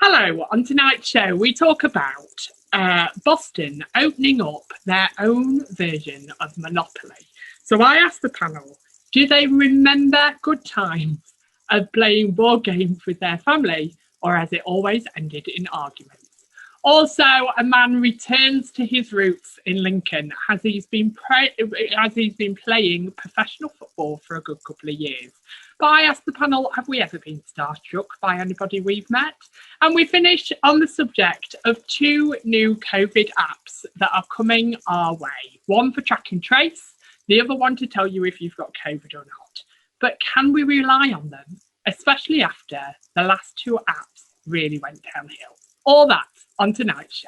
Hello, on tonight's show we talk about Boston opening up their own version of Monopoly. So I asked the panel, do they remember good times of playing board games with their family, or has it always ended in arguments? Also, a man returns to his roots in Lincoln as he's been playing professional football for a good couple of years. But I asked the panel, have we ever been starstruck by anybody we've met? And we finish on the subject of two new COVID apps that are coming our way. One for track and trace, the other one to tell you if you've got COVID or not. But can we rely on them, especially after the last two apps really went downhill? All that on tonight's show.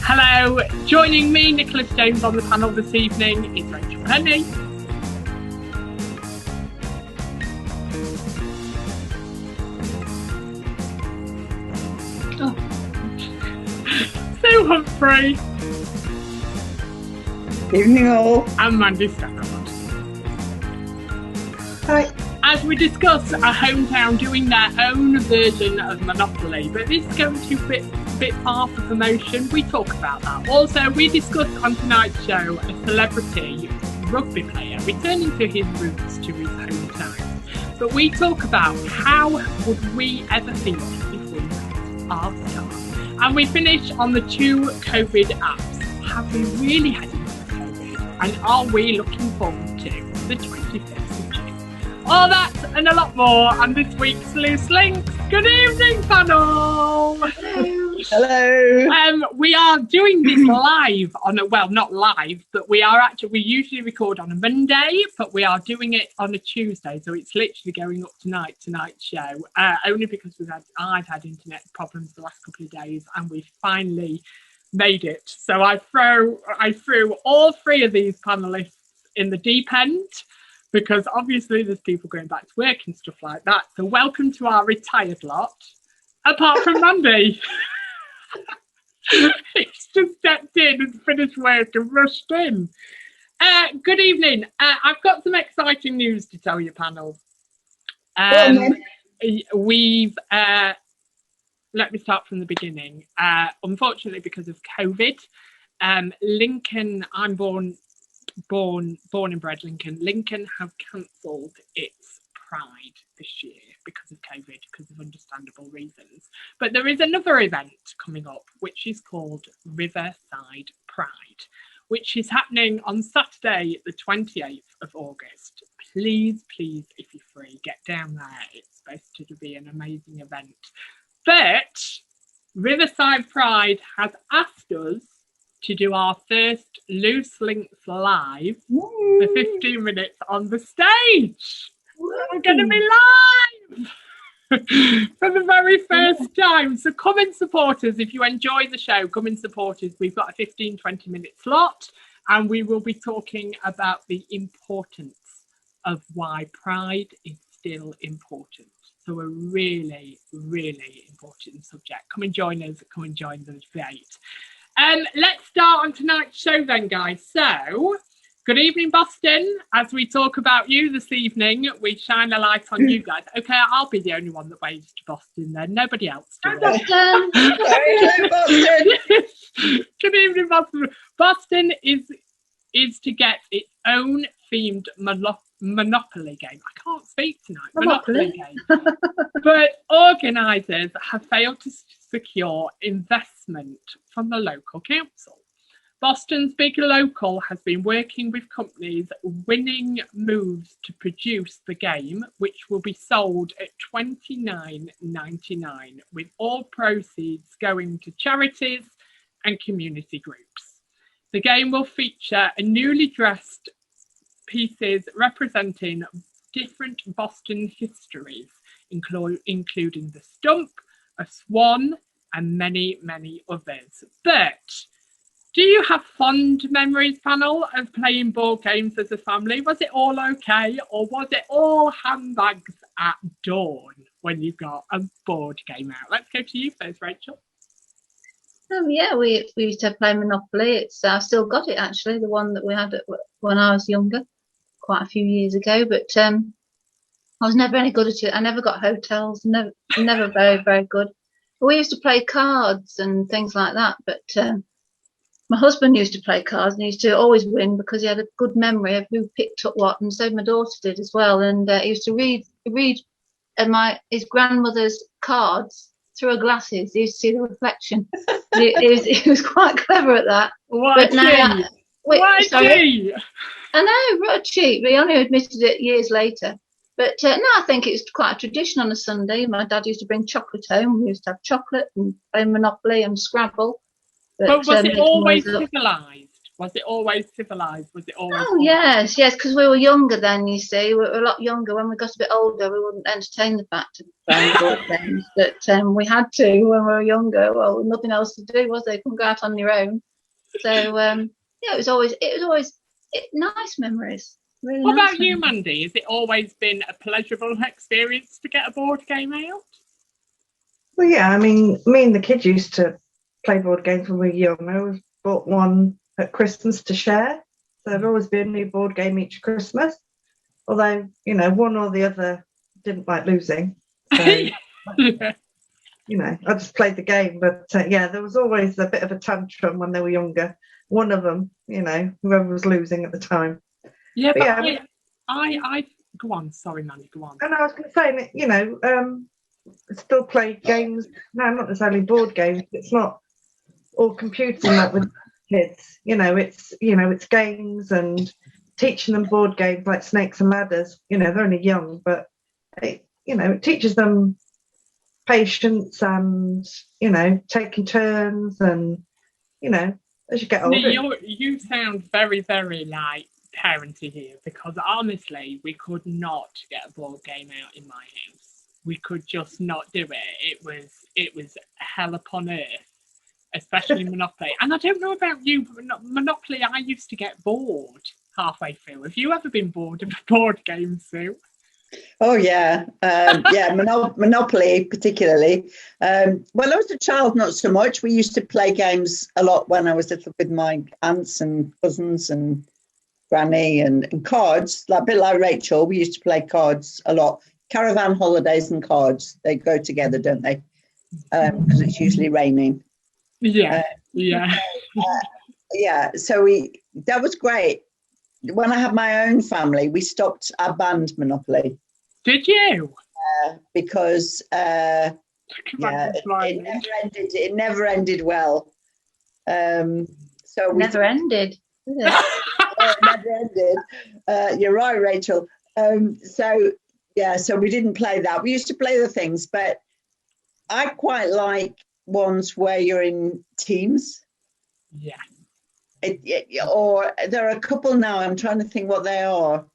Hello, joining me, Nicholas James, on the panel this evening is Rachel Penny. Sue Humphrey. Evening all. And Mandy Stafford. Hi. As we discuss a hometown doing their own version of Monopoly, but this is going to be a bit far for promotion. We talk about that. Also, we discuss on tonight's show a celebrity rugby player returning to his roots, to his hometown. But we talk about how would we ever feel if we met our star. And we finish on the two COVID apps. Have we really had enough COVID? And are we looking forward to the 25th of June? All that and a lot more on this week's Loose Links. Good evening, panel. Hello. We are doing this live on not live, but we usually record on a Monday, but we are doing it on a Tuesday, so it's literally going up tonight's show. Only because I've had internet problems the last couple of days, and we've finally made it. So I threw all three of these panelists in the deep end, because obviously there's people going back to work and stuff like that. So welcome to our retired lot, apart from Mandy. He's just stepped in and finished work and rushed in. Good evening. I've got some exciting news to tell you, panel. We've let me start from the beginning. Unfortunately, because of COVID, Lincoln, I'm born and bred Lincoln. Lincoln have cancelled its Pride this year because of COVID, because of understandable reasons. But there is another event coming up, which is called Riverside Pride, which is happening on Saturday, the 28th of August. Please, if you're free, get down there. It's supposed to be an amazing event. But Riverside Pride has asked us to do our first Loose Links live for 15 minutes on the stage. We're going to be live for the very first time. So come and support us. If you enjoy the show, come and support us. We've got a 15-20 minute slot, and we will be talking about the importance of why Pride is still important. So a really, really important subject. Come and join us. Come and join the debate. Let's start on tonight's show then, guys. So, good evening, Boston. As we talk about you this evening, we shine a light on you guys. Okay, I'll be the only one that waves to Boston then. Nobody else do it. Boston. Hello, Boston. Good evening, Boston. Boston is to get its own themed Monopoly game. I can't speak tonight. Monopoly game. But organisers have failed to secure investment from the local council. Boston's big local has been working with companies winning moves to produce the game, which will be sold at $29.99, with all proceeds going to charities and community groups. The game will feature a newly dressed pieces representing different Boston histories, including the stump, a swan, and many, many others. But Do you have fond memories, panel, of playing board games as a family? Was it all okay, or was it all handbags at dawn when you got a board game out? Let's go to you first, Rachel. Yeah, we used to play Monopoly. I've still got it actually, the one that we had when I was younger, quite a few years ago. But I was never any good at it. I never got hotels. Never very, very good. We used to play cards and things like that. But my husband used to play cards and he used to always win because he had a good memory of who picked up what, and so my daughter did as well. And he used to read his grandmother's cards through her glasses. He used to see the reflection. he was quite clever at that. What? I know, what a cheat. We only admitted it years later. But no, I think it was quite a tradition on a Sunday. My dad used to bring chocolate home. We used to have chocolate and play Monopoly and Scrabble. But was it always civilised? Was it always civilised? Was it always? Oh, yes, because we were younger then, you see. We were a lot younger. When we got a bit older, we wouldn't entertain the fact of playing board games. But we had to when we were younger. Well, nothing else to do, was there? You couldn't go out on your own. So, it was always nice memories. Really what nice about you, Mandy? Has it always been a pleasurable experience to get a board game out? Well, yeah, I mean, me and the kids used to play board games when we were young. I always bought one at Christmas to share. So there'd always be a new board game each Christmas. Although, one or the other didn't like losing. So, I just played the game. But there was always a bit of a tantrum when they were younger. One of them, whoever was losing at the time. Yeah, but I go on. Sorry, Mandy, go on. And I was going to say, still play games. No, not necessarily board games. It's not all computers and that with kids. It's games and teaching them board games like Snakes and Ladders. They're only young, but it teaches them patience and taking turns and as you get older. You sound very, very like parenty here, because honestly we could not get a board game out in my house. We could just not do it. It was hell upon earth, especially Monopoly. And I don't know about you, but Monopoly, I used to get bored halfway through. Have you ever been bored of a board game, Sue? Oh yeah, Monopoly particularly. When I was a child, not so much. We used to play games a lot when I was little with my aunts and cousins and granny, and cards. A bit like Rachel, we used to play cards a lot. Caravan holidays and cards, they go together, don't they? Because it's usually raining. Yeah. So that was great. When I had my own family, we stopped our band Monopoly. Did you? Because it never ended well. So we never ended. It never ended. You're right, Rachel. So we didn't play that. We used to play the things, but I quite like ones where you're in teams. Yeah. Or there are a couple now. I'm trying to think what they are.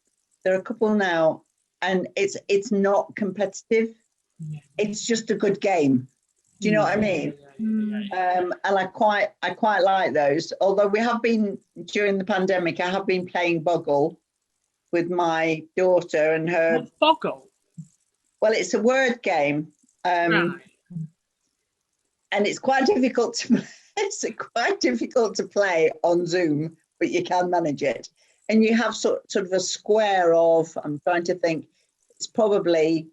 There are a couple now, and it's not competitive. Yeah. It's just a good game. Do you know what I mean? Yeah. And I quite like those. Although we have been during the pandemic, I have been playing Boggle with my daughter and her. What's Boggle? Well, it's a word game, right. And it's quite difficult to. It's quite difficult to play on Zoom, but you can manage it. And you have sort of a square of, I'm trying to think, it's probably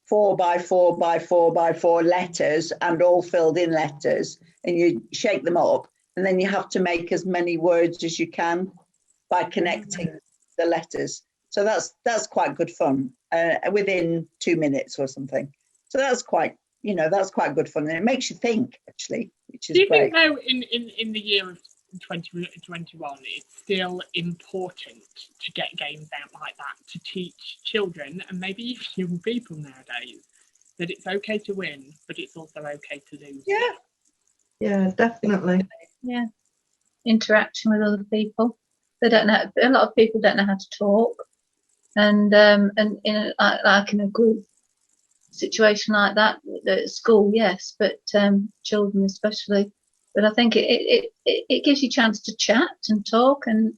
4 by 4 by 4 by 4 letters, and all filled in letters. And you shake them up, and then you have to make as many words as you can by connecting the letters. So that's quite good fun within 2 minutes or something. So that's quite good fun. And it makes you think, actually, which is great. Do you think, though, in the year of 2021, it's still important to get games out like that to teach children and maybe even young people nowadays that it's okay to win, but it's also okay to lose? Yeah, definitely. Yeah, interaction with other people. They don't know. A lot of people don't know how to talk, and in a group situation like that at school, yes, but children especially, But I think it gives you a chance to chat and talk and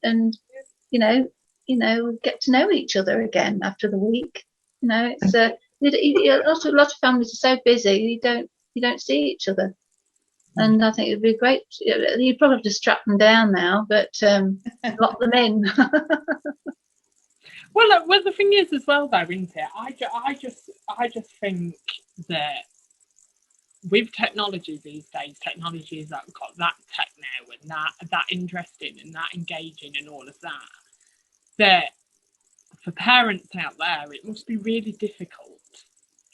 get to know each other again after the week. It's a lot of families are so busy you don't see each other. And I think it'd be great. You'd probably have to strap them down now, but lock them in. Well, the thing is as well, though, isn't it? I just think that with technology these days, technologies that have got that tech now and that interesting and that engaging and all of that for parents out there, it must be really difficult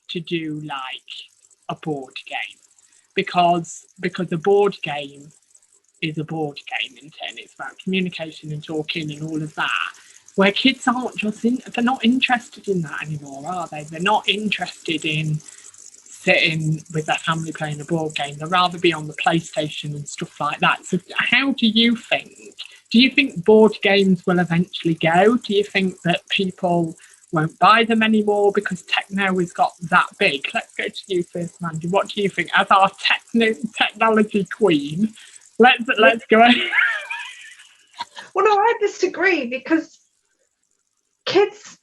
to do like a board game because a board game is a board game in turn. It's about communication and talking and all of that. Where kids aren't they're not interested in that anymore, are they? They're not interested in sitting with their family playing a board game. They'd rather be on the PlayStation and stuff like that. So how do you think board games will eventually go? Do you think that people won't buy them anymore because techno has got that big? Let's go to you first, Mandy. What do you think? As our technology queen, let's go. Well, no, I disagree because kids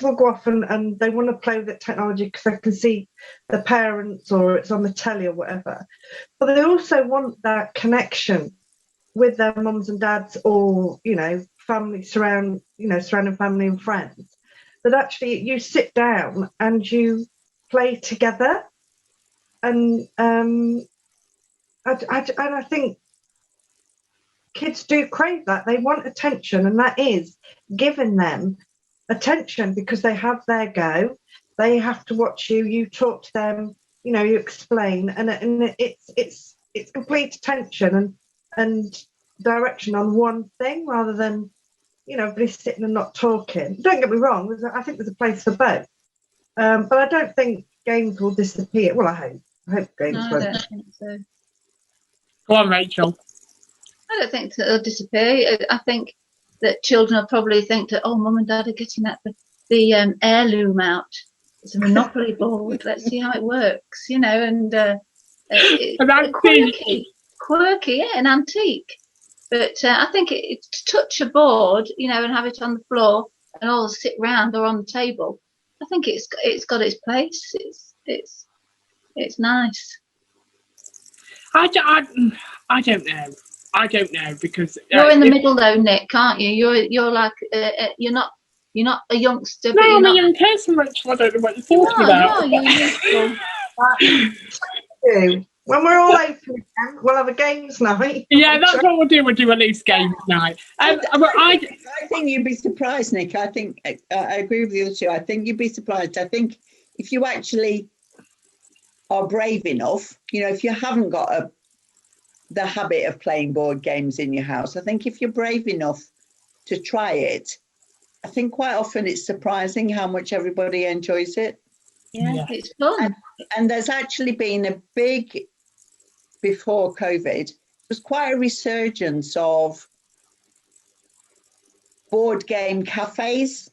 will go off and they want to play with the technology because they can see the parents or it's on the telly or whatever. But they also want that connection with their mums and dads or, family surrounding family and friends. That actually you sit down and you play together. And I think kids do crave that. They want attention, and that is giving them attention because they have their go. They have to watch you talk to them, you explain, and it's complete attention and direction on one thing rather than everybody sitting and not talking. Don't get me wrong, I think there's a place for both, but I don't think games will disappear. Well, I hope games won't. I don't think so. Go on, Rachel. I don't think they'll disappear. I think that children will probably think that, mum and dad are getting the heirloom out. It's a Monopoly board. Let's see how it works, and quirky, yeah, and antique. But I think to touch a board, and have it on the floor and all sit round or on the table. I think it's got its place. It's nice. I don't know. I don't know because you're in the middle though, Nick, can't you? You're like you're not a youngster. No, but I'm a young person, Rachel. I don't know what you're talking about. You're when we're all open again, we'll have a games night. Yeah, that's what we'll do. We'll do a loose games night. I think you'd be surprised, Nick. I think I agree with the other two. I think you'd be surprised. I think if you actually are brave enough, if you haven't got the habit of playing board games in your house, I think if you're brave enough to try it, I think quite often it's surprising how much everybody enjoys it. Yeah. It's fun. And there's actually been a big, before COVID, there's quite a resurgence of board game cafes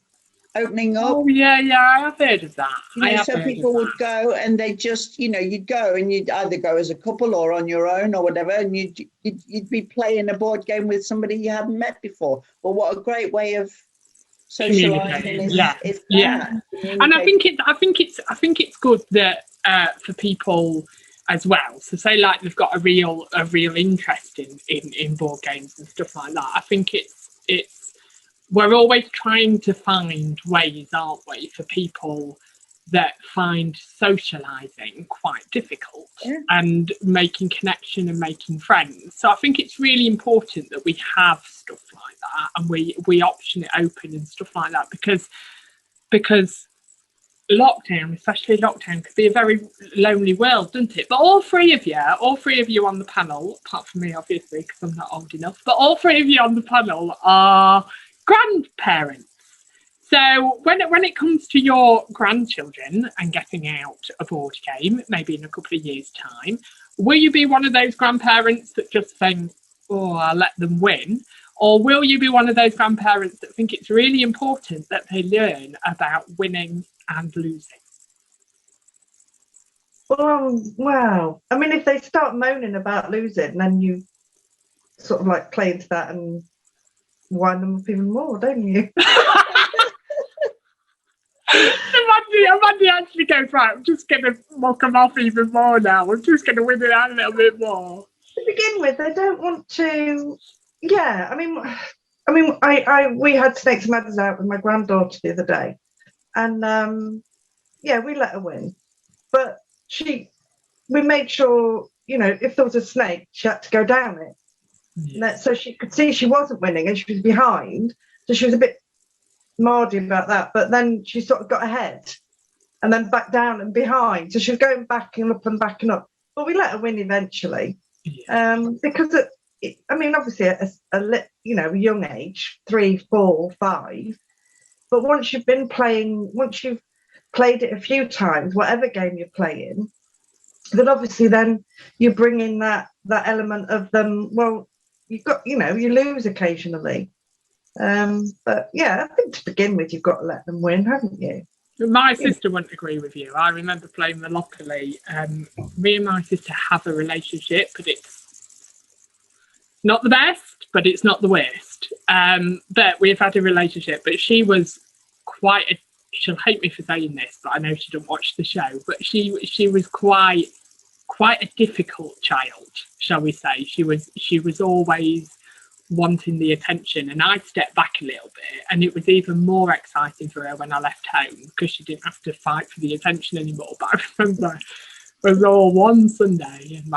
opening up. Oh yeah, I have heard of that. So people would go and they just, you'd go and you'd either go as a couple or on your own or whatever, and you'd be playing a board game with somebody you hadn't met before. Well, what a great way of socializing is that. And I think it's good that for people as well. So say like they've got a real interest in board games and stuff like that. I think it's we're always trying to find ways, aren't we, for people that find socialising quite difficult and making connection and making friends. So I think it's really important that we have stuff like that and we option it open and stuff like that because lockdown, especially lockdown, could be a very lonely world, doesn't it? But all three of you on the panel, apart from me obviously because I'm not old enough, but all three of you on the panel are grandparents. So when it comes to your grandchildren and getting out a board game, maybe in a couple of years' time, will you be one of those grandparents that just think, I'll let them win? Or will you be one of those grandparents that think it's really important that they learn about winning and losing? Wow. I mean, if they start moaning about losing, then you sort of like play into that and wind them up even more, don't you? Imagine actually goes, right, I'm just going to mock them off even more now. I'm just going to win it out a little bit more. To begin with, they don't want to. Yeah, I we had snakes and ladders out with my granddaughter the other day, and yeah, we let her win, but we made sure, if there was a snake, she had to go down it. Yeah. So she could see she wasn't winning and she was behind. So she was a bit mardy about that. But then she sort of got ahead and then back down and behind. So she was going back and up and back and up. But we let her win eventually. Yeah. Because, obviously at a young age, 3, 4, 5. But once you've played it a few times, whatever game you're playing, then obviously then you bring in that element of them. Well, you lose occasionally, but yeah, I think to begin with you've got to let them win, haven't you? My sister wouldn't agree with you. I remember playing Monopoly. Me and my sister have a relationship, but it's not the best, but it's not the worst. But we've had a relationship, but she was she'll hate me for saying this, but I know she didn't watch the show, but she was quite a difficult child, shall we say. She was always wanting the attention, and I stepped back a little bit, and it was even more exciting for her when I left home because she didn't have to fight for the attention anymore. But I remember it was all one Sunday, and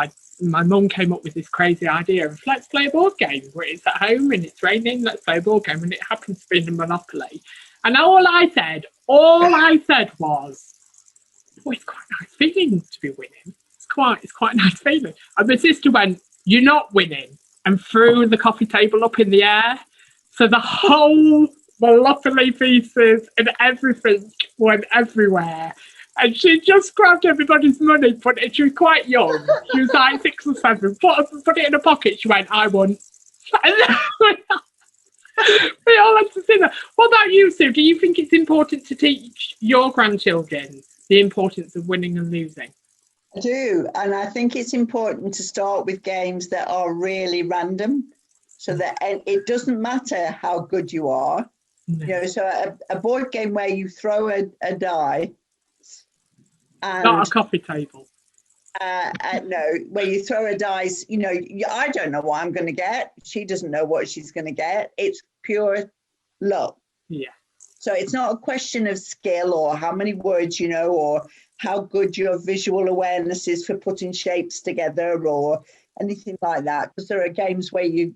my mum came up with this crazy idea of, let's play a board game where it's at home and it's raining, let's play a board game, and it happens to be in Monopoly. And all I said was, oh, it's quite a nice feeling to be winning. It's quite a nice feeling. And my sister went, you're not winning, and threw the coffee table up in the air. So the whole Monopoly pieces and everything went everywhere. And she just grabbed everybody's money, she was quite young. She was like 6 or 7, put it in her pocket. She went, I won. We all had to see that. What about you, Sue? Do you think it's important to teach your grandchildren the importance of winning and losing? I do, and I think it's important to start with games that are really random, so that it doesn't matter how good you are. No. So a board game where you throw a die, and not a coffee table. No, where you throw a dice. I don't know what I'm going to get. She doesn't know what she's going to get. It's pure luck. Yeah. So it's not a question of skill or how many words you know or how good your visual awareness is for putting shapes together or anything like that. Because there are games where you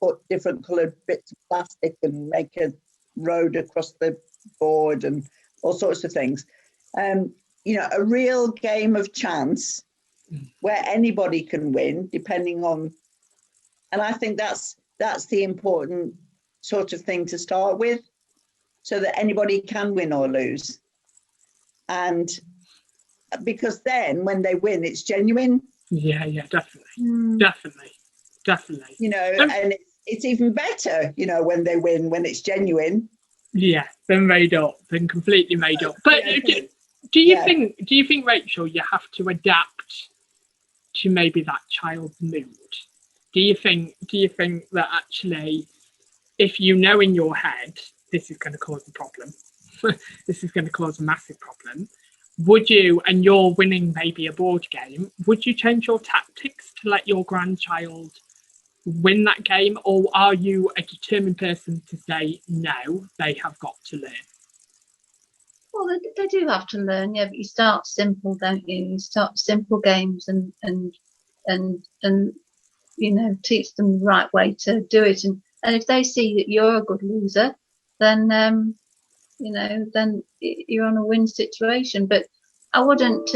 put different coloured bits of plastic and make a road across the board and all sorts of things. A real game of chance where anybody can win, depending on, and I think that's the important sort of thing to start with, so that anybody can win or lose. And because then when they win, it's genuine. Yeah, definitely. Definitely. And it's even better, when they win, when it's genuine. Yeah, they're made up, they're completely made up. But do you think, Rachel, you have to adapt to maybe that child's mood? Do you think that actually, if you know in your head this is going to cause a problem, this is going to cause a massive problem, would you, and you're winning maybe a board game, would you change your tactics to let your grandchild win that game, or are you a determined person to say no, they have got to learn? Well, they do have to learn, yeah, but you start simple, don't you? You start simple games and teach them the right way to do it. And if they see that you're a good loser, then then you're on a win situation. But I wouldn't.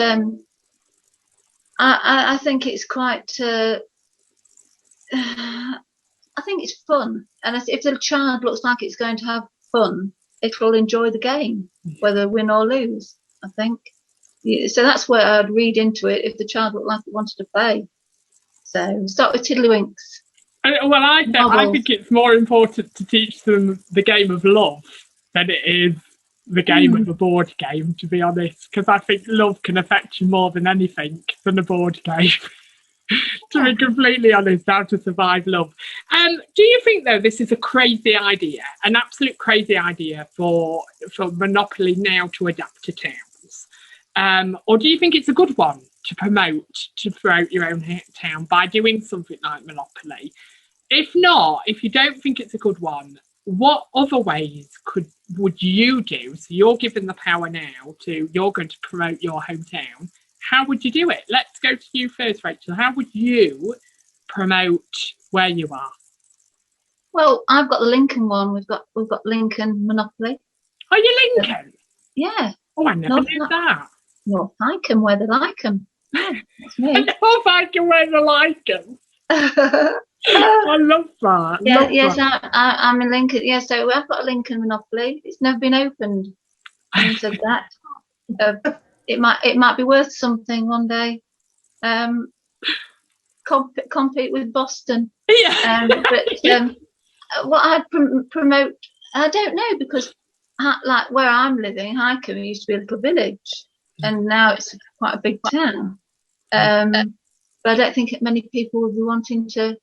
I think it's quite. I think it's fun, and if the child looks like it's going to have fun, it will enjoy the game, whether win or lose. I think. So that's where I'd read into it if the child looked like it wanted to play. So start with Tiddlywinks. Well, I think it's more important to teach them the game of love than it is the game of a board game, to be honest, because I think love can affect you more than anything than a board game. To be completely honest, how to survive love. Do you think, though, this is a crazy idea, an absolute crazy idea for Monopoly now to adapt to towns? Or do you think it's a good one to promote throughout your own town by doing something like Monopoly? If not, if you don't think it's a good one, what other ways would you do? So you're given the power now you're going to promote your hometown. How would you do it? Let's go to you first, Rachel. How would you promote where you are? Well, I've got the Lincoln one. We've got Lincoln Monopoly. Are you Lincoln? Yeah. Oh, I never knew that. North Icon, where they like 'em. Yeah, that's me. North Icon, where they like 'em. I love that. Yeah, yes, I'm in Lincoln. Yeah, so I've got a Lincoln Monopoly. It's never been opened. Having said that, it might be worth something one day. Compete with Boston. Yeah. What I'd promote, I don't know, because like where I'm living, Highcombe used to be a little village, and now it's quite a big town. But I don't think many people would be wanting to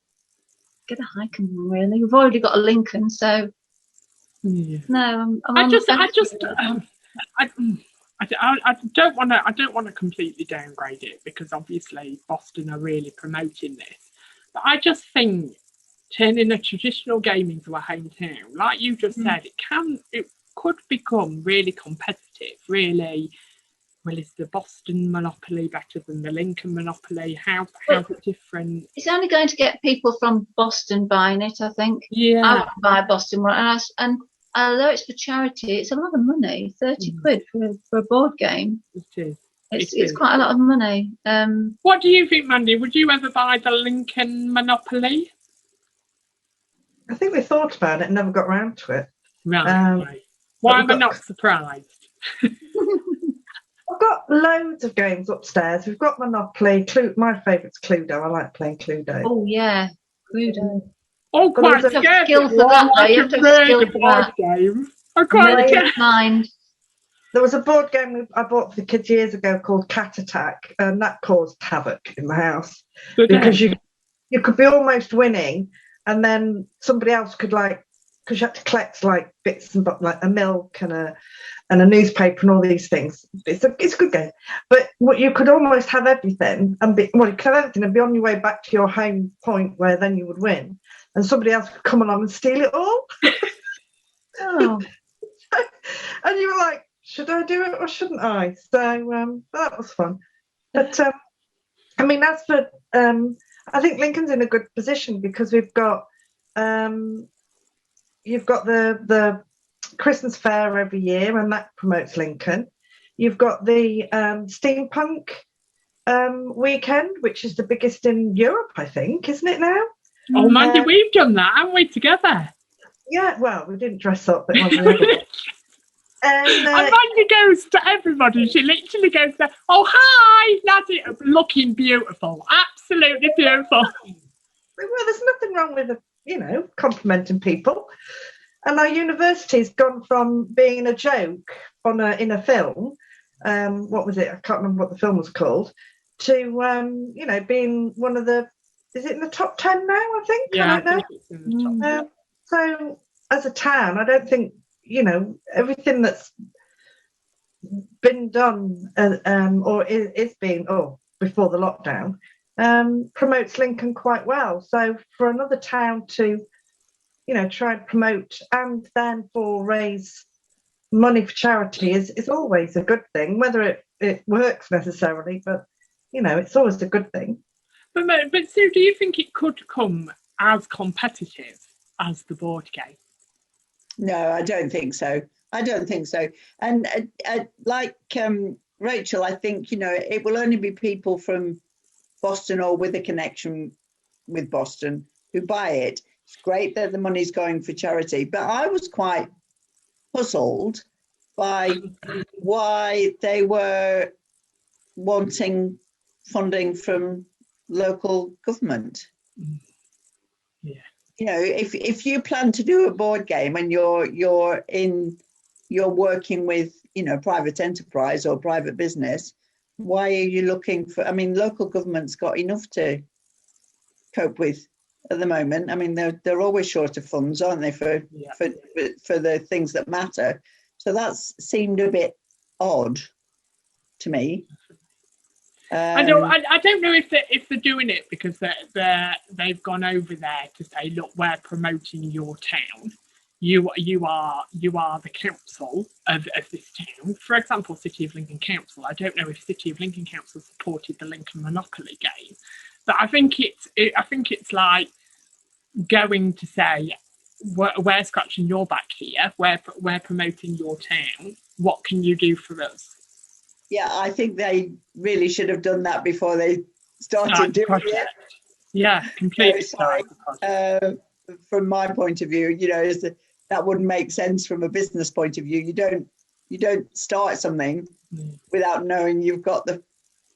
get a Highcombe one, really. We've already got a Lincoln, so no. I don't want to completely downgrade it, because obviously Boston are really promoting this. But I just think turning a traditional game into a hometown, like you just said, it could become really competitive. Really, well, is the Boston Monopoly better than the Lincoln Monopoly? How's it different? It's only going to get people from Boston buying it, I think. Yeah. I would buy a Boston one, and although it's for charity, it's a lot of money. 30 quid for a board game. It is. It's quite a lot of money. What do you think, Mandy? Would you ever buy the Lincoln Monopoly? I think we thought about it and never got around to it. Right. Why am I not surprised? I've got loads of games upstairs. We've got Monopoly. My favourite's Cluedo. I like playing Cluedo. Oh, yeah. Cluedo. Oh, quite But scared. Skill for that, though. You have to have skill for that. Game. I'm quite scared. Mind. There was a board game I bought for the kids years ago called Cat Attack, and that caused havoc in the house. Because you could be almost winning, and then somebody else could, like, because you had to collect like bits and bobs, like a milk and a newspaper and all these things. It's a good game, but you could almost have everything you could have everything and be on your way back to your home point where then you would win, and somebody else could come along and steal it all. Oh. And you were like, should I do it or shouldn't I? So that was fun. But I mean, as for I think Lincoln's in a good position because we've got you've got the Christmas fair every year, and that promotes Lincoln. You've got the steampunk weekend, which is the biggest in Europe, I think, isn't it now? Oh, Mandy, we've done that, haven't we, together? Yeah, well, we didn't dress up, but it wasn't. And Mandy goes to everybody. She literally goes there. Oh, hi, Nadia, looking beautiful, absolutely beautiful. Well, there's nothing wrong with complimenting people. And our university's gone from being a joke in a film. What was it? I can't remember what the film was called. To being one of the. Is it in the top 10 now? I think. Yeah, I think it's in the top 10. So as a town, I don't think everything that's been done or is being before the lockdown promotes Lincoln quite well. So for another town to try and promote and then raise money for charity is always a good thing, whether it works necessarily, but it's always a good thing. But Sue, do you think it could come as competitive as the board game? No, I don't think so. And like Rachel, I think it will only be people from Boston or with a connection with Boston who buy it. It's great that the money's going for charity, but I was quite puzzled by why they were wanting funding from local government. Yeah. If you plan to do a board game and you're in you're working with, private enterprise or private business, why are you looking for, I mean, local government's got enough to cope with at the moment. I mean, they're always short of funds, aren't they, for the things that matter. So that's seemed a bit odd to me. I don't know if they're doing it because they've gone over there to say, look, we're promoting your town. You are the council of this town. For example, City of Lincoln Council. I don't know if City of Lincoln Council supported the Lincoln Monopoly game, but I think it's like going to say, we're scratching your back here. We're promoting your town. What can you do for us? Yeah, I think they really should have done that before they started doing it. Yeah, completely. From my point of view, that wouldn't make sense from a business point of view. You don't start something without knowing you've got the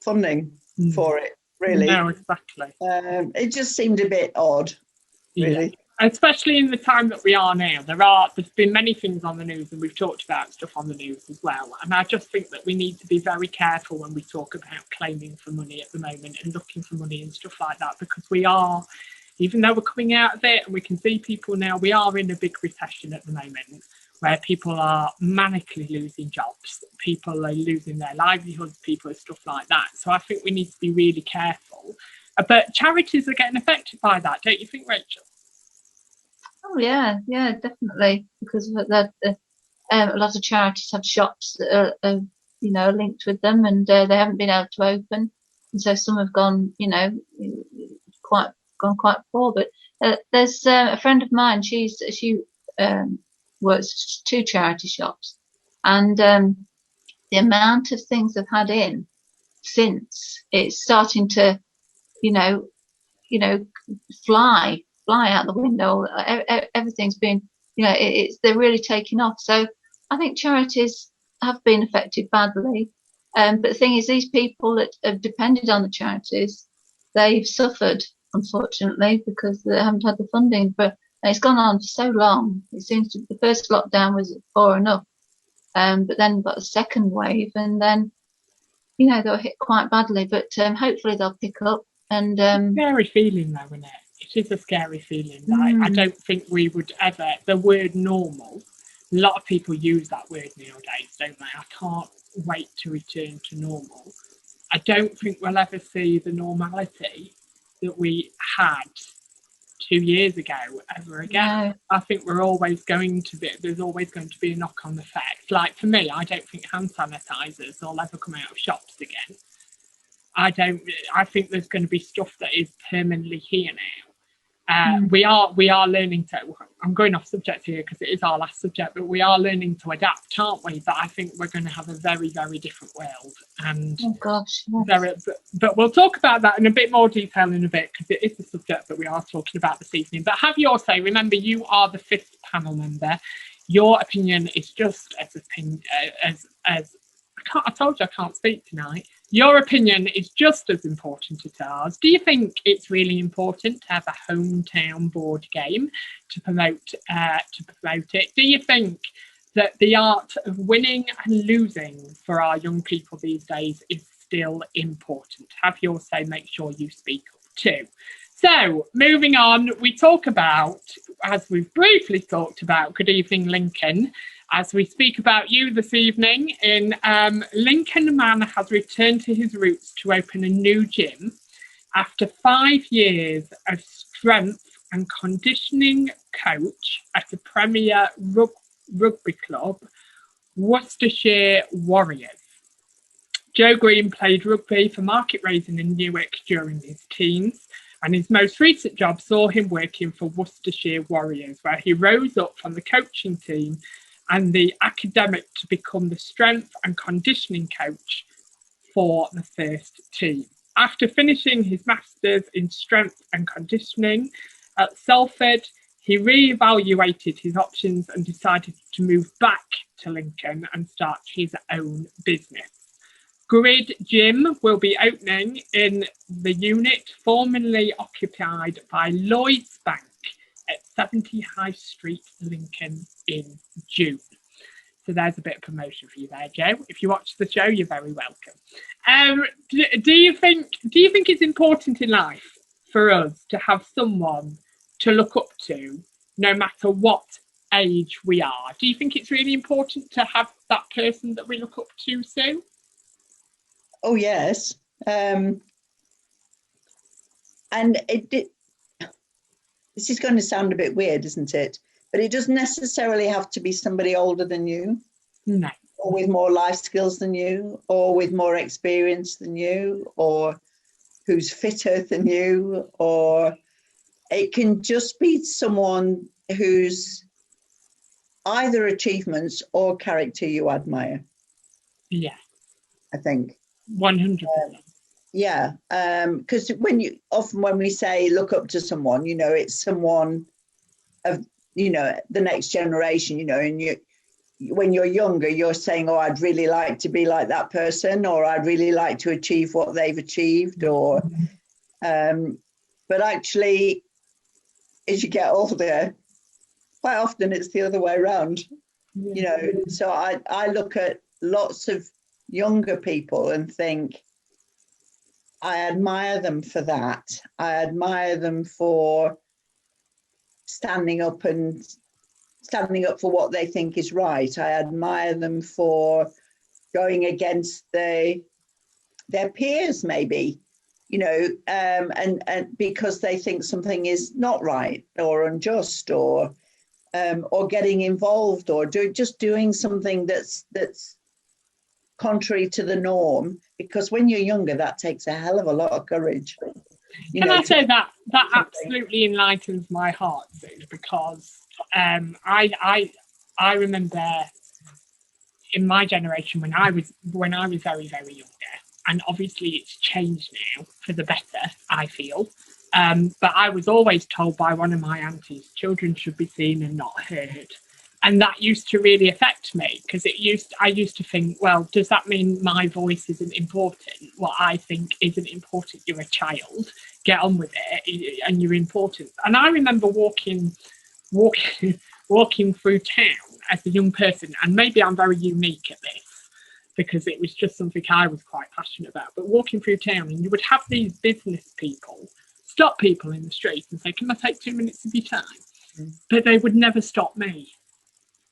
funding for it. Really, no, exactly. It just seemed a bit odd, really. Yeah. Especially in the time that we are now, there's been many things on the news, and we've talked about stuff on the news as well. And I just think that we need to be very careful when we talk about claiming for money at the moment and looking for money and stuff like that, because we are, even though we're coming out of it and we can see people now, we are in a big recession at the moment where people are manically losing jobs, people are losing their livelihoods, people are stuff like that. So I think we need to be really careful. But charities are getting affected by that, don't you think, Rachel? Oh yeah, definitely. Because a lot of charities have shops that are linked with them, and they haven't been able to open, and so some have gone, quite poor. But there's a friend of mine. She works 2 charity shops, and the amount of things they've had in since, it's starting to, fly out the window. Everything's been, they're really taking off. So I think charities have been affected badly. But the thing is, these people that have depended on the charities, they've suffered, unfortunately, because they haven't had the funding. But it's gone on for so long. It seems to, the first lockdown was poor enough, but then got the second wave, and then, they were hit quite badly. But hopefully they'll pick up. And scary feeling, though, isn't it? It is a scary feeling. I don't think we would ever, the word normal, a lot of people use that word nowadays, don't they? I can't wait to return to normal. I don't think we'll ever see the normality that we had 2 years ago ever again. No. I think there's always going to be a knock-on effect. Like, for me, I don't think hand sanitizers will ever come out of shops again. I think there's going to be stuff that is permanently here now. We are learning to, I'm going off subject here because it is our last subject, but we are learning to adapt, aren't we? But I think we're going to have a very, very different world. And oh gosh, yes. But we'll talk about that in a bit more detail in a bit, because it is the subject that we are talking about this evening. But have your say. Remember, you are the 5th panel member. Your opinion is just I told you I can't speak tonight. Your opinion is just as important as ours. Do you think it's really important to have a hometown board game to promote it? Do you think that the art of winning and losing for our young people these days is still important? Have your say. Make sure you speak up too. So, moving on, we talk about, as we've briefly talked about, Good Evening Lincoln. As we speak about you this evening, Lincoln Man has returned to his roots to open a new gym after 5 years of strength and conditioning coach at a Premier rugby club, Worcestershire Warriors. Joe Green played rugby for Market Raising in Newark during his teens, and his most recent job saw him working for Worcestershire Warriors, where he rose up from the coaching team and the academic to become the strength and conditioning coach for the first team. After finishing his Masters in Strength and Conditioning at Salford, he re-evaluated his options and decided to move back to Lincoln and start his own business. Grid Gym will be opening in the unit formerly occupied by Lloyds Bank at 70 High Street, Lincoln, in June. So there's a bit of promotion for you there, Joe. If you watch the show, you're very welcome. Do you think it's important in life for us to have someone to look up to, no matter what age we are? Do you think it's really important to have that person that we look up to, Sue? Oh yes, and this is going to sound a bit weird, isn't it? But it doesn't necessarily have to be somebody older than you. No. Or with more life skills than you, or with more experience than you, or who's fitter than you, or it can just be someone whose either achievements or character you admire. Yeah. I think. 100%. Yeah, because when we say look up to someone, it's someone of the next generation, and when you're younger, you're saying, oh, I'd really like to be like that person, or I'd really like to achieve what they've achieved, or but actually as you get older, quite often it's the other way around. So I look at lots of younger people and think, I admire them for that. I admire them for standing up for what they think is right. I admire them for going against their peers, maybe, and because they think something is not right or unjust, or getting involved, or just doing something that's contrary to the norm, because when you're younger, that takes a hell of a lot of courage. Can I say that absolutely enlightens my heart, Sue, because I remember in my generation when I was very, very younger, and obviously it's changed now for the better, I feel. But I was always told by one of my aunties, children should be seen and not heard. And that used to really affect me, because I used to think, well, does that mean my voice isn't important? What I think isn't important? You're a child, get on with it, and you're important. And I remember walking through town as a young person, and maybe I'm very unique at this, because it was just something I was quite passionate about. But walking through town, and you would have these business people stop people in the street and say, can I take 2 minutes of your time? But they would never stop me.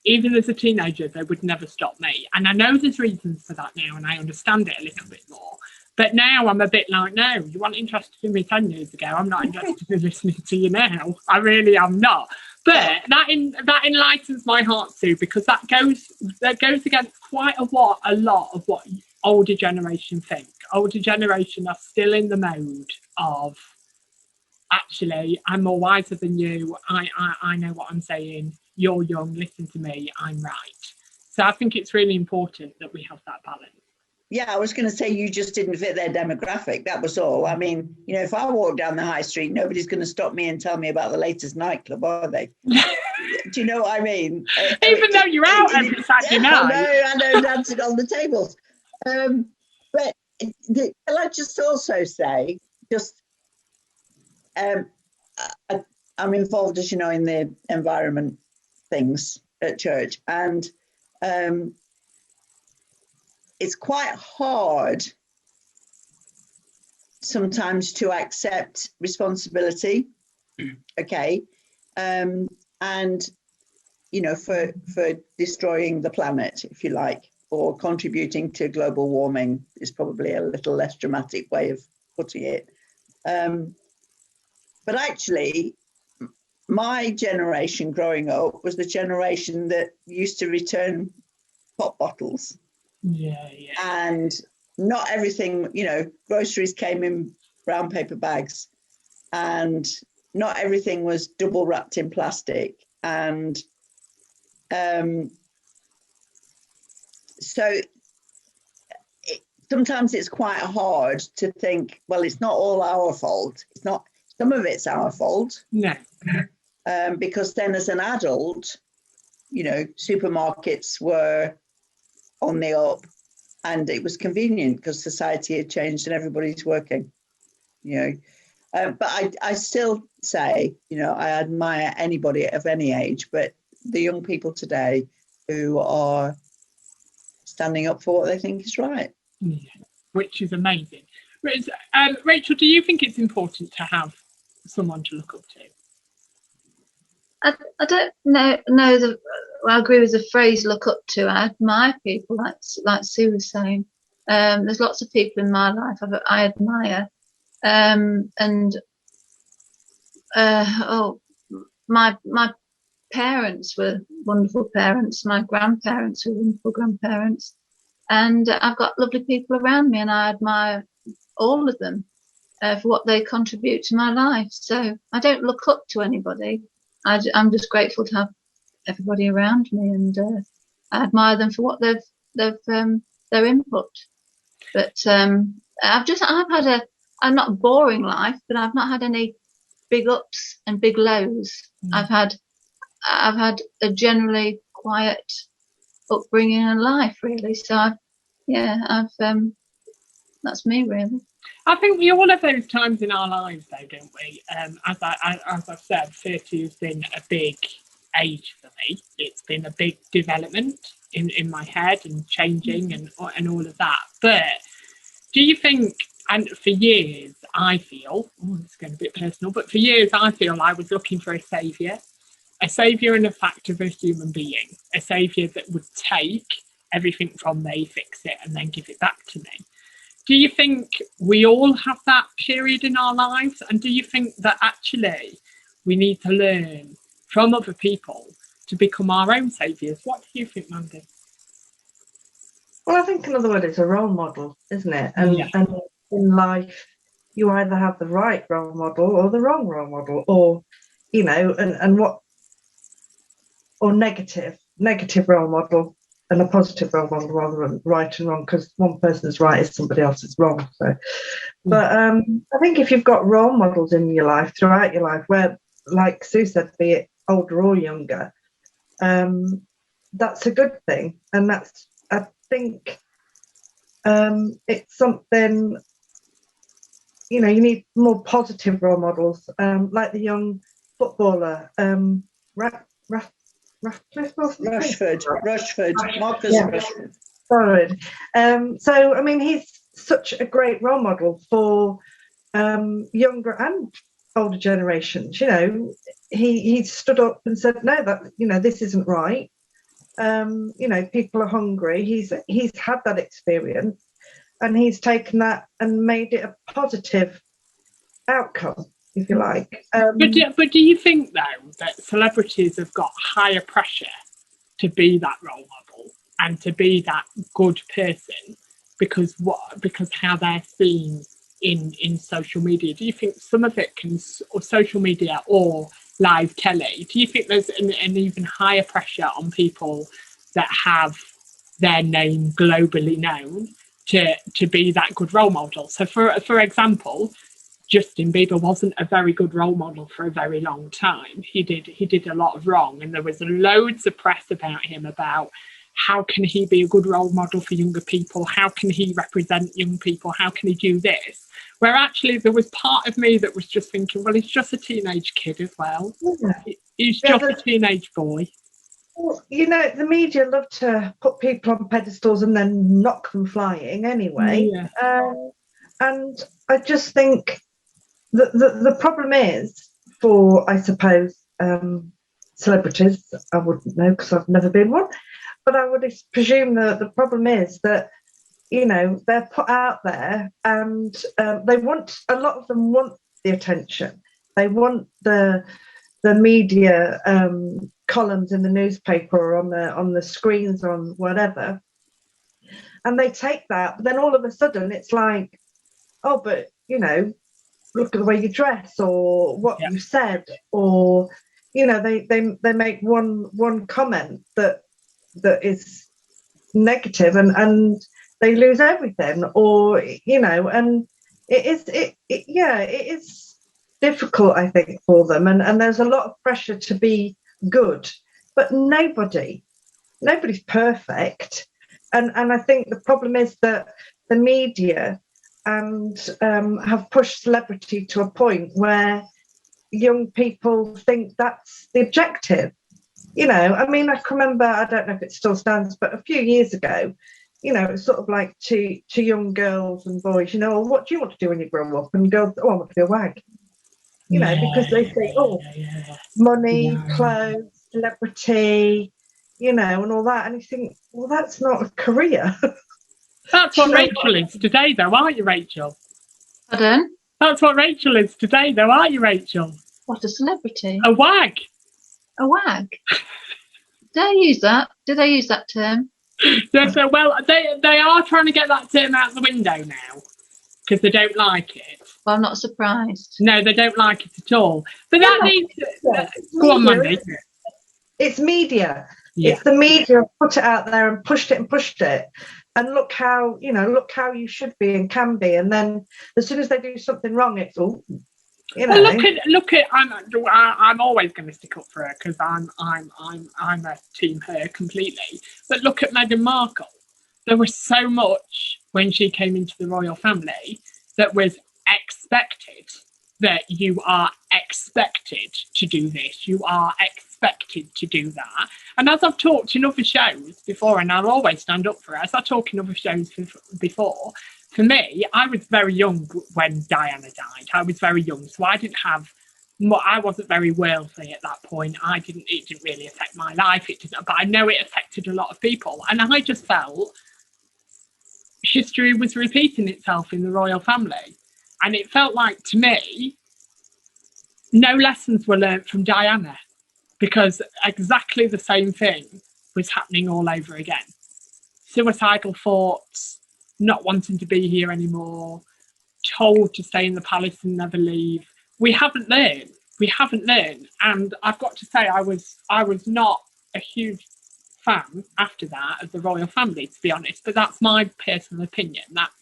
Even as a teenager, they would never stop me. And I know there's reasons for that now, and I understand it a little bit more. But now I'm a bit like, no, you weren't interested in me 10 years ago. I'm not interested in listening to you now. I really am not. But that enlightens my heart, Sue, because that goes against quite a lot of what older generation think. Older generation are still in the mode of, actually, I'm more wiser than you. I know what I'm saying. You're young, listen to me, I'm right. So I think it's really important that we have that balance. Yeah, I was going to say you just didn't fit their demographic. That was all. I mean, if I walk down the high street, nobody's going to stop me and tell me about the latest nightclub, are they? Do you know what I mean? Even though you're out every Saturday night. I know, dancing on the tables. But can I just also say, I'm involved, as you know, in the environment things at church, and it's quite hard sometimes to accept responsibility, okay, and for destroying the planet, if you like, or contributing to global warming is probably a little less dramatic way of putting it. But actually, my generation growing up was the generation that used to return pop bottles. Yeah. And not everything, groceries came in brown paper bags, and not everything was double wrapped in plastic. And so sometimes it's quite hard to think, well, it's not all our fault. It's not, some of it's our fault. No. Because then as an adult, supermarkets were on the up, and it was convenient because society had changed and everybody's working, But I still say, I admire anybody of any age, but the young people today who are standing up for what they think is right. Yeah, which is amazing. Rachel, do you think it's important to have someone to look up to? I don't know I agree with the phrase "look up to." I admire people, like Sue was saying. There's lots of people in my life I admire, and my parents were wonderful parents. My grandparents were wonderful grandparents, and I've got lovely people around me, and I admire all of them for what they contribute to my life. So I don't look up to anybody. I'm just grateful to have everybody around me, and I admire them for what they've their input. But I've had a not boring life, but I've not had any big ups and big lows. I've had a generally quiet upbringing and life, really. So that's me, really. I think we all have those times in our lives, though, don't we? As I've said, 30 has been a big age for me. It's been a big development in my head and changing and all of that. But do you think, and for years I feel, it's going a bit personal, but for years I feel I was looking for a saviour in the fact of a human being, a saviour that would take everything from me, fix it, and then give it back to me. Do you think we all have that period in our lives? And do you think that actually we need to learn from other people to become our own saviours? What do you think, Mandy? Well, I think another word is a role model, isn't it? And in life, you either have the right role model or the wrong role model, or, you know, or negative role model and a positive role model rather than right and wrong, because one person's right is somebody else's wrong. So, but I think if you've got role models in your life, throughout your life, where, like Sue said, be it older or younger, that's a good thing. And that's, I think, it's something, you know, you need more positive role models, like the young footballer, Rashford, Marcus Rashford. Sorry. So, I mean, he's such a great role model for younger and older generations. You know, he stood up and said, no, that, you know, this isn't right. You know, people are hungry. He's had that experience, and he's taken that and made it a positive outcome, if you like. But do you think, though, that celebrities have got higher pressure to be that role model and to be that good person because how they're seen in social media? Do you think some of it or social media or live telly, do you think there's an even higher pressure on people that have their name globally known to be that good role model? So for example, Justin Bieber wasn't a very good role model for a very long time. He did a lot of wrong, and there was loads of press about him, about how can he be a good role model for younger people? How can he represent young people? How can he do this? Where actually there was part of me that was just thinking, well, he's just a teenage kid as well. Yeah. He's just a teenage boy. Well, you know, the media love to put people on pedestals and then knock them flying anyway. Yeah. And I just think the problem is for, I suppose, celebrities, I wouldn't know because I've never been one, but I would presume that the problem is that, you know, they're put out there and a lot of them want the attention. They want the media columns in the newspaper or on the screens or on whatever. And they take that, but then all of a sudden it's like, oh, but, you know, look at the way you dress or what you said, or, you know, they make one comment that is negative and they lose everything, or, you know, and it is difficult, I think, for them, and there's a lot of pressure to be good, but nobody's perfect, and I think the problem is that the media have pushed celebrity to a point where young people think that's the objective, You know, I mean, I can remember, I don't know if it still stands, but a few years ago, you know, it's sort of like to young girls and boys, you know, "Oh, what do you want to do when you grow up?" And girls, "Oh, I want to be a wag," you know, because they say, "Oh, money, clothes, celebrity, you know, and all that." And you think, well, that's not a career. That's what Rachel is today, though, aren't you, Rachel? Pardon? That's what Rachel is today, though, aren't you, Rachel? What, a celebrity? A wag. A wag? Do they use that? Do they use that term? Yeah, so, well, they are trying to get that term out the window now because they don't like it. Well, I'm not surprised. No, they don't like it at all. But that needs to go on, Mandy. It's media. Yeah. It's the media put it out there and pushed it. And look how, you know, look how you should be and can be. And then as soon as they do something wrong, it's all, you know. Well, look at. I'm always going to stick up for her because I'm a team her completely. But look at Meghan Markle. There was so much when she came into the royal family that was expected. That you are expected to do this. You are expected to do that. And as I've talked in other shows before, and I'll always stand up for it, as I talk in other shows before, for me, I was very young when Diana died. I was very young, so I wasn't very worldly at that point. It didn't really affect my life. But I know it affected a lot of people. And I just felt history was repeating itself in the royal family. And it felt like, to me, no lessons were learnt from Diana because exactly the same thing was happening all over again. Suicidal thoughts, not wanting to be here anymore, told to stay in the palace and never leave. We haven't learned. And I've got to say, I was not a huge fan after that of the royal family, to be honest, but that's my personal opinion. That's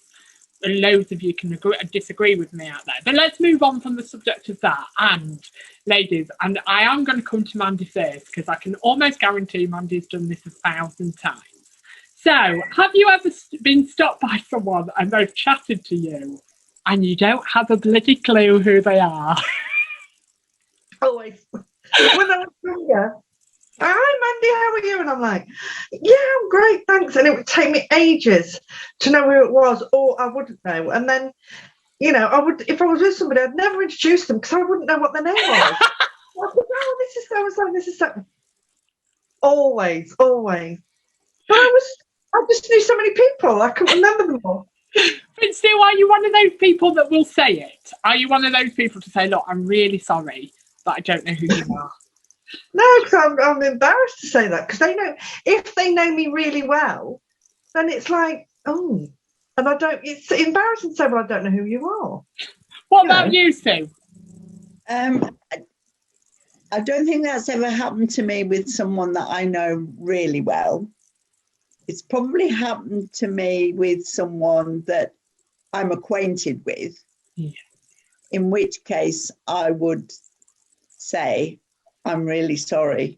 loads of you can disagree with me out there. But let's move on from the subject of that. And ladies, and I am going to come to Mandy first because I can almost guarantee Mandy's done this 1,000 times. So, have you ever been stopped by someone and they've chatted to you and you don't have a bloody clue who they are? Always. When I was younger, "Hi, Mandy, how are you?" And I'm like, "Yeah, I'm great, thanks." And it would take me ages to know who it was, or I wouldn't know. And then, you know, if I was with somebody, I'd never introduce them because I wouldn't know what their name was. I said, "Oh, this is so-and-so, this is so." Always. But I just knew so many people, I couldn't remember them all. But still, are you one of those people that will say it? Are you one of those people to say, "Look, I'm really sorry, but I don't know who you are"? No, because I'm embarrassed to say that, because they know, if they know me really well, then it's like, oh, and it's embarrassing to say, "Well, I don't know who you are." What about you, Sue? I don't think that's ever happened to me with someone that I know really well. It's probably happened to me with someone that I'm acquainted with, in which case I would say, "I'm really sorry."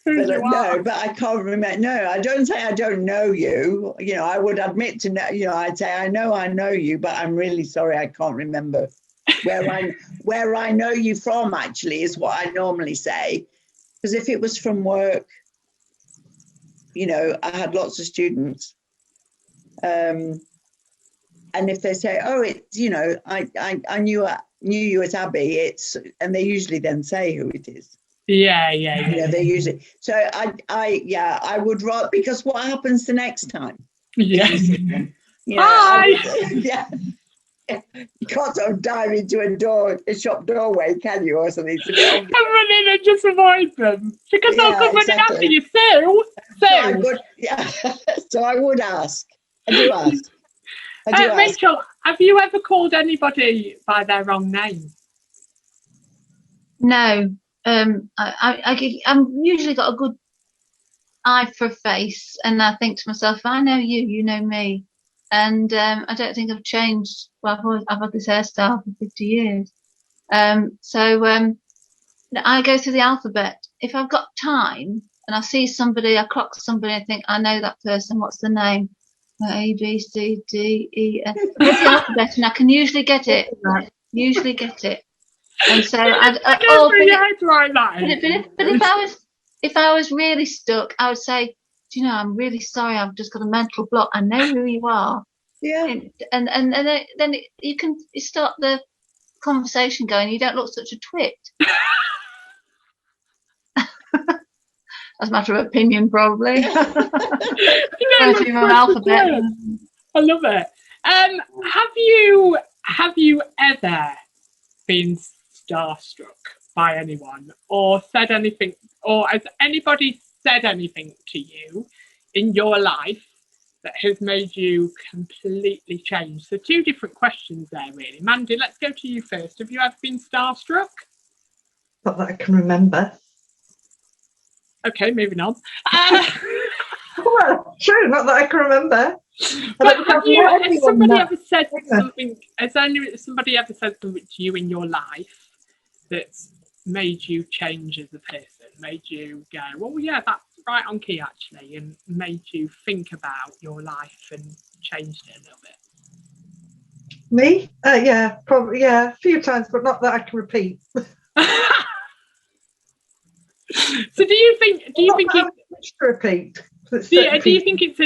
No, but I can't remember. No, I don't say I don't know you. You know, I would admit to know. You know, I'd say I know you, but I'm really sorry, I can't remember where I know you from. Actually, is what I normally say, because if it was from work, you know, I had lots of students, and if they say, "Oh, it's, you know, I knew you at Abbey," and they usually then say who it is. Yeah. They use it. So I would rather, because what happens the next time? Yeah. You know, Hi. You can't sort of dive into a shop doorway, can you, or something? Come run in and just avoid them because they'll come running after you, Sue. So I would ask. I do ask. Rachel, have you ever called anybody by their wrong name? No. I'm usually got a good eye for a face, and I think to myself, "I know you, you know me," and I don't think I've changed. Well, I've had this hairstyle for 50 years, so I go through the alphabet. If I've got time and I see somebody, I clock somebody, I think I know that person. What's the name? A, B, C, D, E, F. I go through the alphabet, and I can usually get it. Usually get it. And so if I was really stuck, I would say, do you know, I'm really sorry, I've just got a mental block. I know who you are. Yeah. And then you can start the conversation going. You don't look such a twit. As a matter of opinion, probably. Alphabet. I love it. Have you ever been starstruck by anyone, or said anything, or has anybody said anything to you in your life that has made you completely change? So 2 different questions there, really. Mandy, let's go to you first. Have you ever been starstruck? Not that I can remember. Okay, moving on. Well, true, not that I can remember. But has somebody ever said something? Has somebody ever said something to you in your life that's made you change as a person? Made you go, well, yeah, that's right on key actually, and made you think about your life and changed it a little bit? Me? Yeah, probably. Yeah, a few times, but not that I can repeat. So do you think it's to repeat? Do you think it's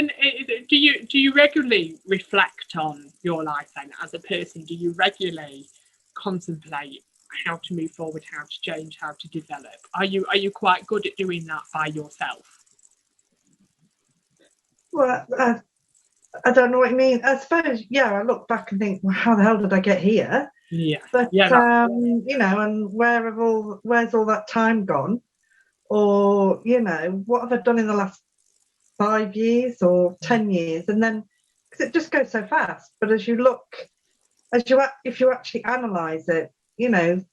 do you regularly reflect on your life then as a person? Do you regularly contemplate how to move forward, how to change, how to develop? Are you quite good at doing that by yourself? Well, I don't know what you mean. I suppose, yeah, I look back and think, well, how the hell did I get here? Yeah. But you know, and where's all that time gone? Or, you know, what have I done in the last 5 years or 10 years? And then, because it just goes so fast. But if you actually analyse it, you know,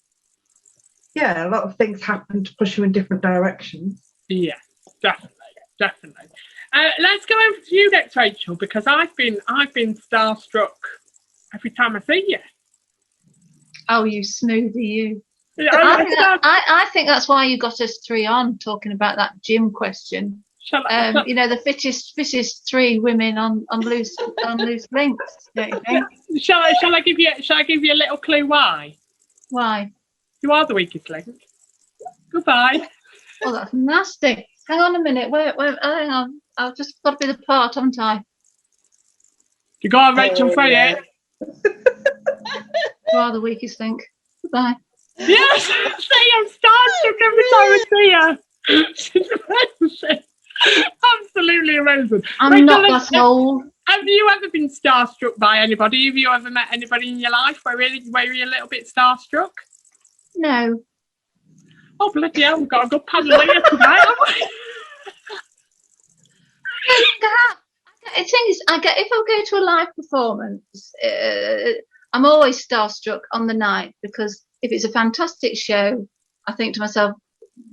yeah, a lot of things happen to push you in different directions. Yeah, definitely. Let's go over to you next, Rachel, because I've been starstruck every time I see you. Oh, you smoothie, you. Yeah, I think that's why you got us 3 on talking about that gym question. You know, the fittest 3 women on loose links, don't you think? Shall I give you a little clue why? Why? You are the weakest link. Goodbye. Oh, that's nasty. Hang on a minute. Wait. Hang on. I've just got to be the part, haven't I? You go on, Rachel, say it. You are the weakest link. Goodbye. Yes, see, I'm starstruck every time I see her. She's amazing. Absolutely amazing. I'm Rachel, not that old. Have you ever been starstruck by anybody? Have you ever met anybody in your life where you're a little bit starstruck? No. Oh, bloody hell, we've got a good panel here tonight, haven't we? The thing is, if I go to a live performance, I'm always starstruck on the night, because if it's a fantastic show, I think to myself,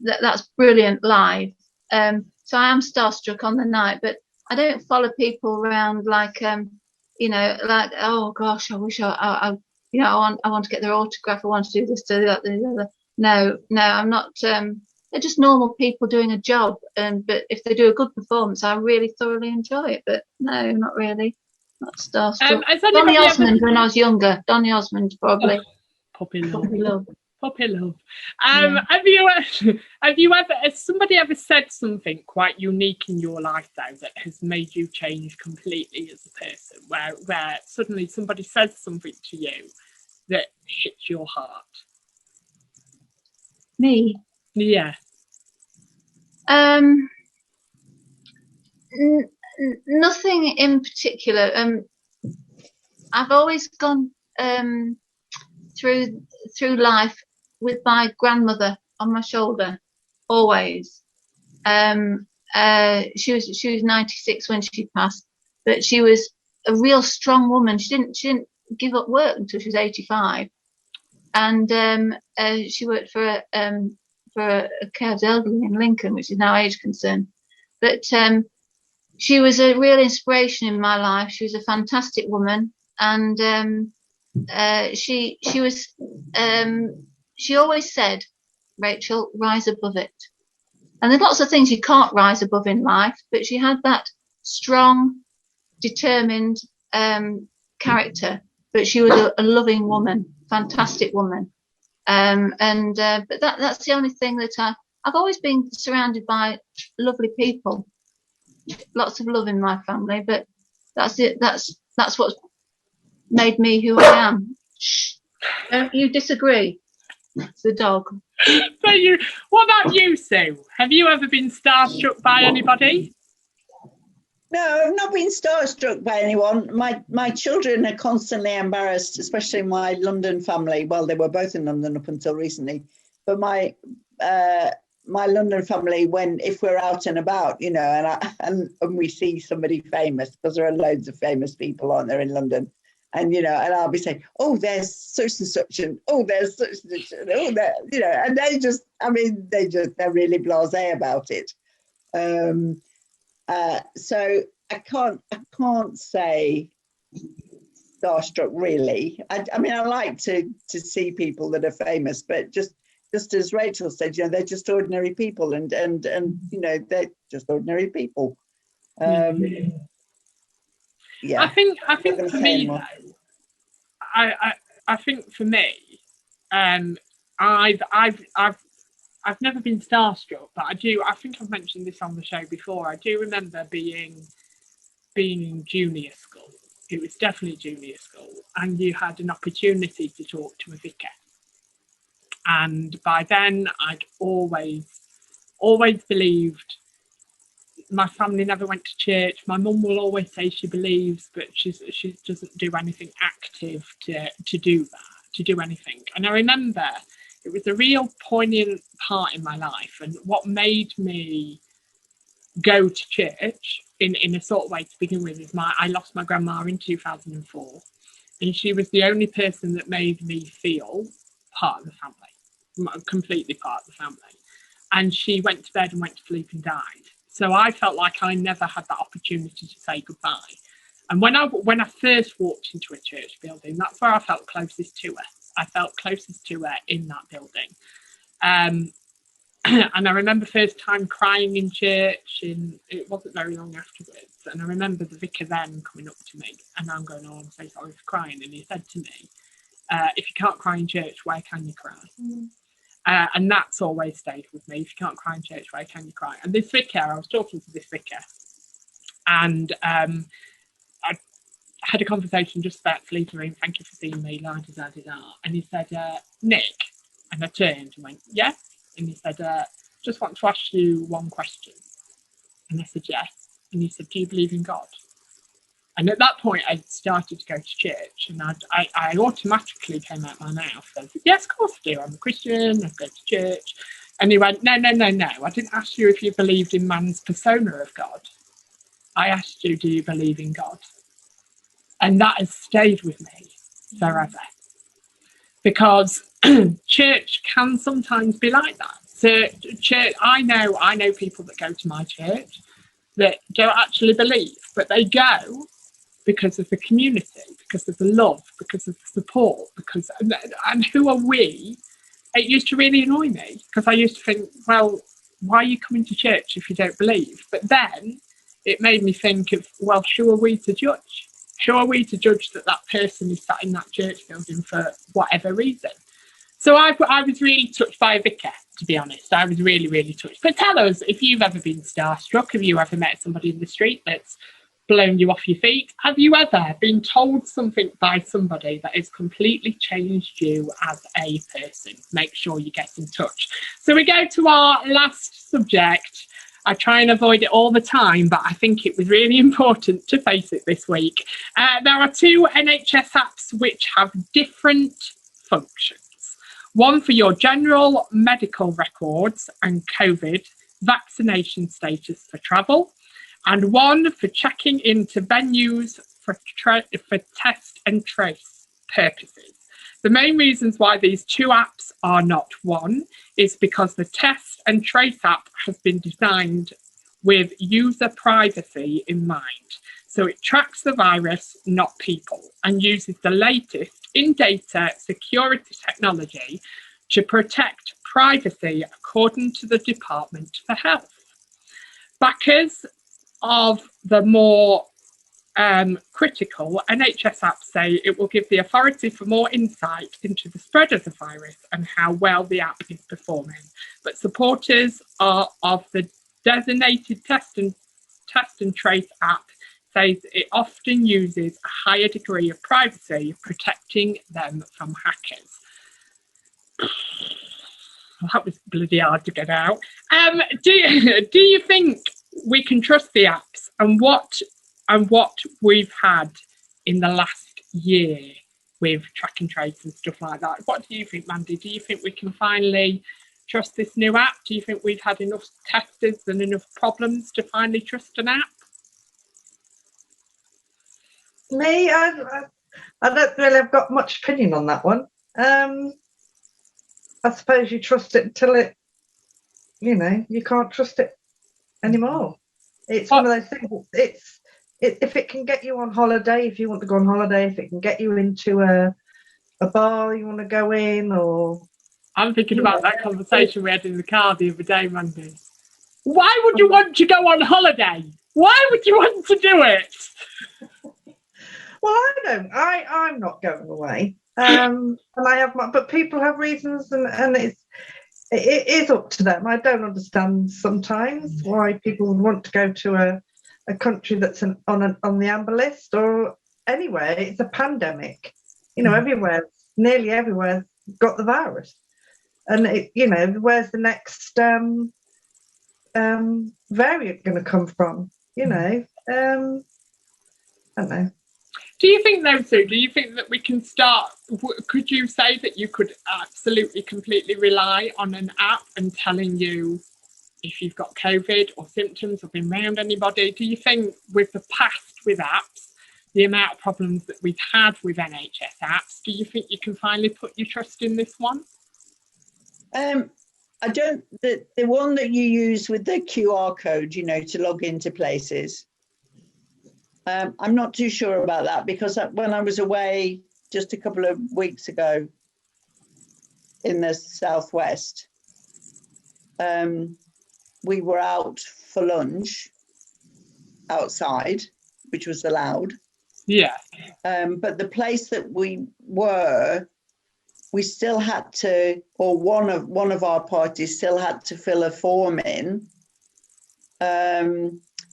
that's brilliant live. So I am starstruck on the night, but I don't follow people around like, you know, like, oh gosh, I wish I want to get their autograph. I want to do this, do that, the other. No, I'm not. They're just normal people doing a job, but if they do a good performance, I really thoroughly enjoy it. But no, not really. Not starstruck. Donny Osmond when I was younger. Donny Osmond probably. Puppy love. Yeah. Has somebody ever said something quite unique in your life though that has made you change completely as a person? Where suddenly somebody says something to you that hits your heart? Me? Yeah. Nothing in particular. I've always gone through life with my grandmother on my shoulder, always. She was 96 when she passed, but she was a real strong woman. She didn't give up work until she was 85, and she worked for a care of elderly in Lincoln, which is now age concern. But she was a real inspiration in my life. She was a fantastic woman, and she always said, Rachel, rise above it. And there's lots of things you can't rise above in life, but she had that strong, determined character. But she was a loving woman, fantastic woman. But that's the only thing that I've always been surrounded by lovely people, lots of love in my family. But that's it. That's what's made me who I am. Shh. Don't you disagree? It's the dog. So what about you, Sue? Have you ever been starstruck by anybody? No, I've not been starstruck by anyone. My children are constantly embarrassed, especially my London family. Well, they were both in London up until recently, but my London family, if we're out and about, and we see somebody famous, because there are loads of famous people, aren't there, in London, and and I'll be saying, oh, there's such and such, and oh, there's such and such, and oh, there, and they're really blasé about it. So I can't say starstruck really. I mean, I like to see people that are famous, but just as Rachel said, they're just ordinary people, and they're just ordinary people. Yeah. I think for me though, I think for me, I've never been starstruck, but I think I've mentioned this on the show before. I do remember being in junior school. It was definitely junior school, and you had an opportunity to talk to a vicar. And by then, I'd always believed. My family never went to church. My mum will always say she believes, but she doesn't do anything active to do anything. And I remember it was a real poignant part in my life, and what made me go to church in a sort of way to begin with is I lost my grandma in 2004, and she was the only person that made me feel part of the family, completely part of the family. And she went to bed and went to sleep and died. So I felt like I never had that opportunity to say goodbye. And when I first walked into a church building, that's where I felt closest to her. I felt closest to her in that building. And I remember first time crying in church, and it wasn't very long afterwards. And I remember the vicar then coming up to me, and I'm going, oh, I'm so sorry for crying. And he said to me, if you can't cry in church, where can you cry? And that's always stayed with me. If you can't cry in church, where can you cry? And this vicar, I was talking to this vicar, and I had a conversation just about sleeping. Thank you for seeing me, la-da-da-da-da. And he said, Nick, and I turned and went, yes. And he said, just want to ask you one question. And I said, yes. And he said, do you believe in God? And at that point, I started to go to church, and I automatically came out my mouth. I said, yes, of course I do. I'm a Christian. I go to church. And he went, no. I didn't ask you if you believed in man's persona of God. I asked you, do you believe in God? And that has stayed with me forever. Because church can sometimes be like that. So church, I know people that go to my church that don't actually believe, but they go because of the community, because of the love, because of the support, and who are we? It used to really annoy me, because I used to think, well, why are you coming to church if you don't believe? But then it made me think of, well, who are we to judge? Who are we to judge that person is sat in that church building for whatever reason? So I was really touched by a vicar, to be honest. I was really, really touched. But tell us, if you've ever been starstruck, have you ever met somebody in the street that's blown you off your feet? Have you ever been told something by somebody that has completely changed you as a person? Make sure you get in touch. So we go to our last subject. I try and avoid it all the time, but I think it was really important to face it this week. There are 2 NHS apps which have different functions. One for your general medical records and COVID vaccination status for travel, and one for checking into venues for test and trace purposes. The main reasons why these 2 apps are not one is because the Test and Trace app has been designed with user privacy in mind. So it tracks the virus, not people, and uses the latest in data security technology to protect privacy according to the Department for Health. Backers of the more critical, NHS apps say it will give the authority for more insight into the spread of the virus and how well the app is performing. But supporters of the designated test and trace app says it often uses a higher degree of privacy, protecting them from hackers. That was bloody hard to get out. Do you think we can trust the apps and what we've had in the last year with track and trace and stuff like that? What do you think, Mandy? Do you think we can finally trust this new app? Do you think we've had enough testers and enough problems to finally trust an app? Me, I don't really have got much opinion on that one. I suppose you trust it until it, you can't trust it anymore. It's one of those things. If it can get you on holiday, if you want to go on holiday, if it can get you into a bar you want to go in, or... I'm thinking about that conversation we had in the car the other day, Mandy. Why would you want to go on holiday? Why would you want to do it? Well, I don't. I'm not going away. And I have but people have reasons, and it is up to them. I don't understand sometimes why people would want to go to a country that's on the amber list or anywhere. It's a pandemic, everywhere, nearly everywhere got the virus, and where's the next variant going to come from? I don't know. Do you think, though, Sue, do you think that we can start, could you say that you could absolutely, completely rely on an app and telling you if you've got COVID or symptoms or been around anybody? Do you think with the past with apps, the amount of problems that we've had with NHS apps, do you think you can finally put your trust in this one? I don't, the one that you use with the QR code, to log into places, I'm not too sure about that, because when I was away just a couple of weeks ago in the southwest, we were out for lunch outside, which was allowed. Yeah. But the place that we were, we still had to, or one of our parties still had to fill a form in,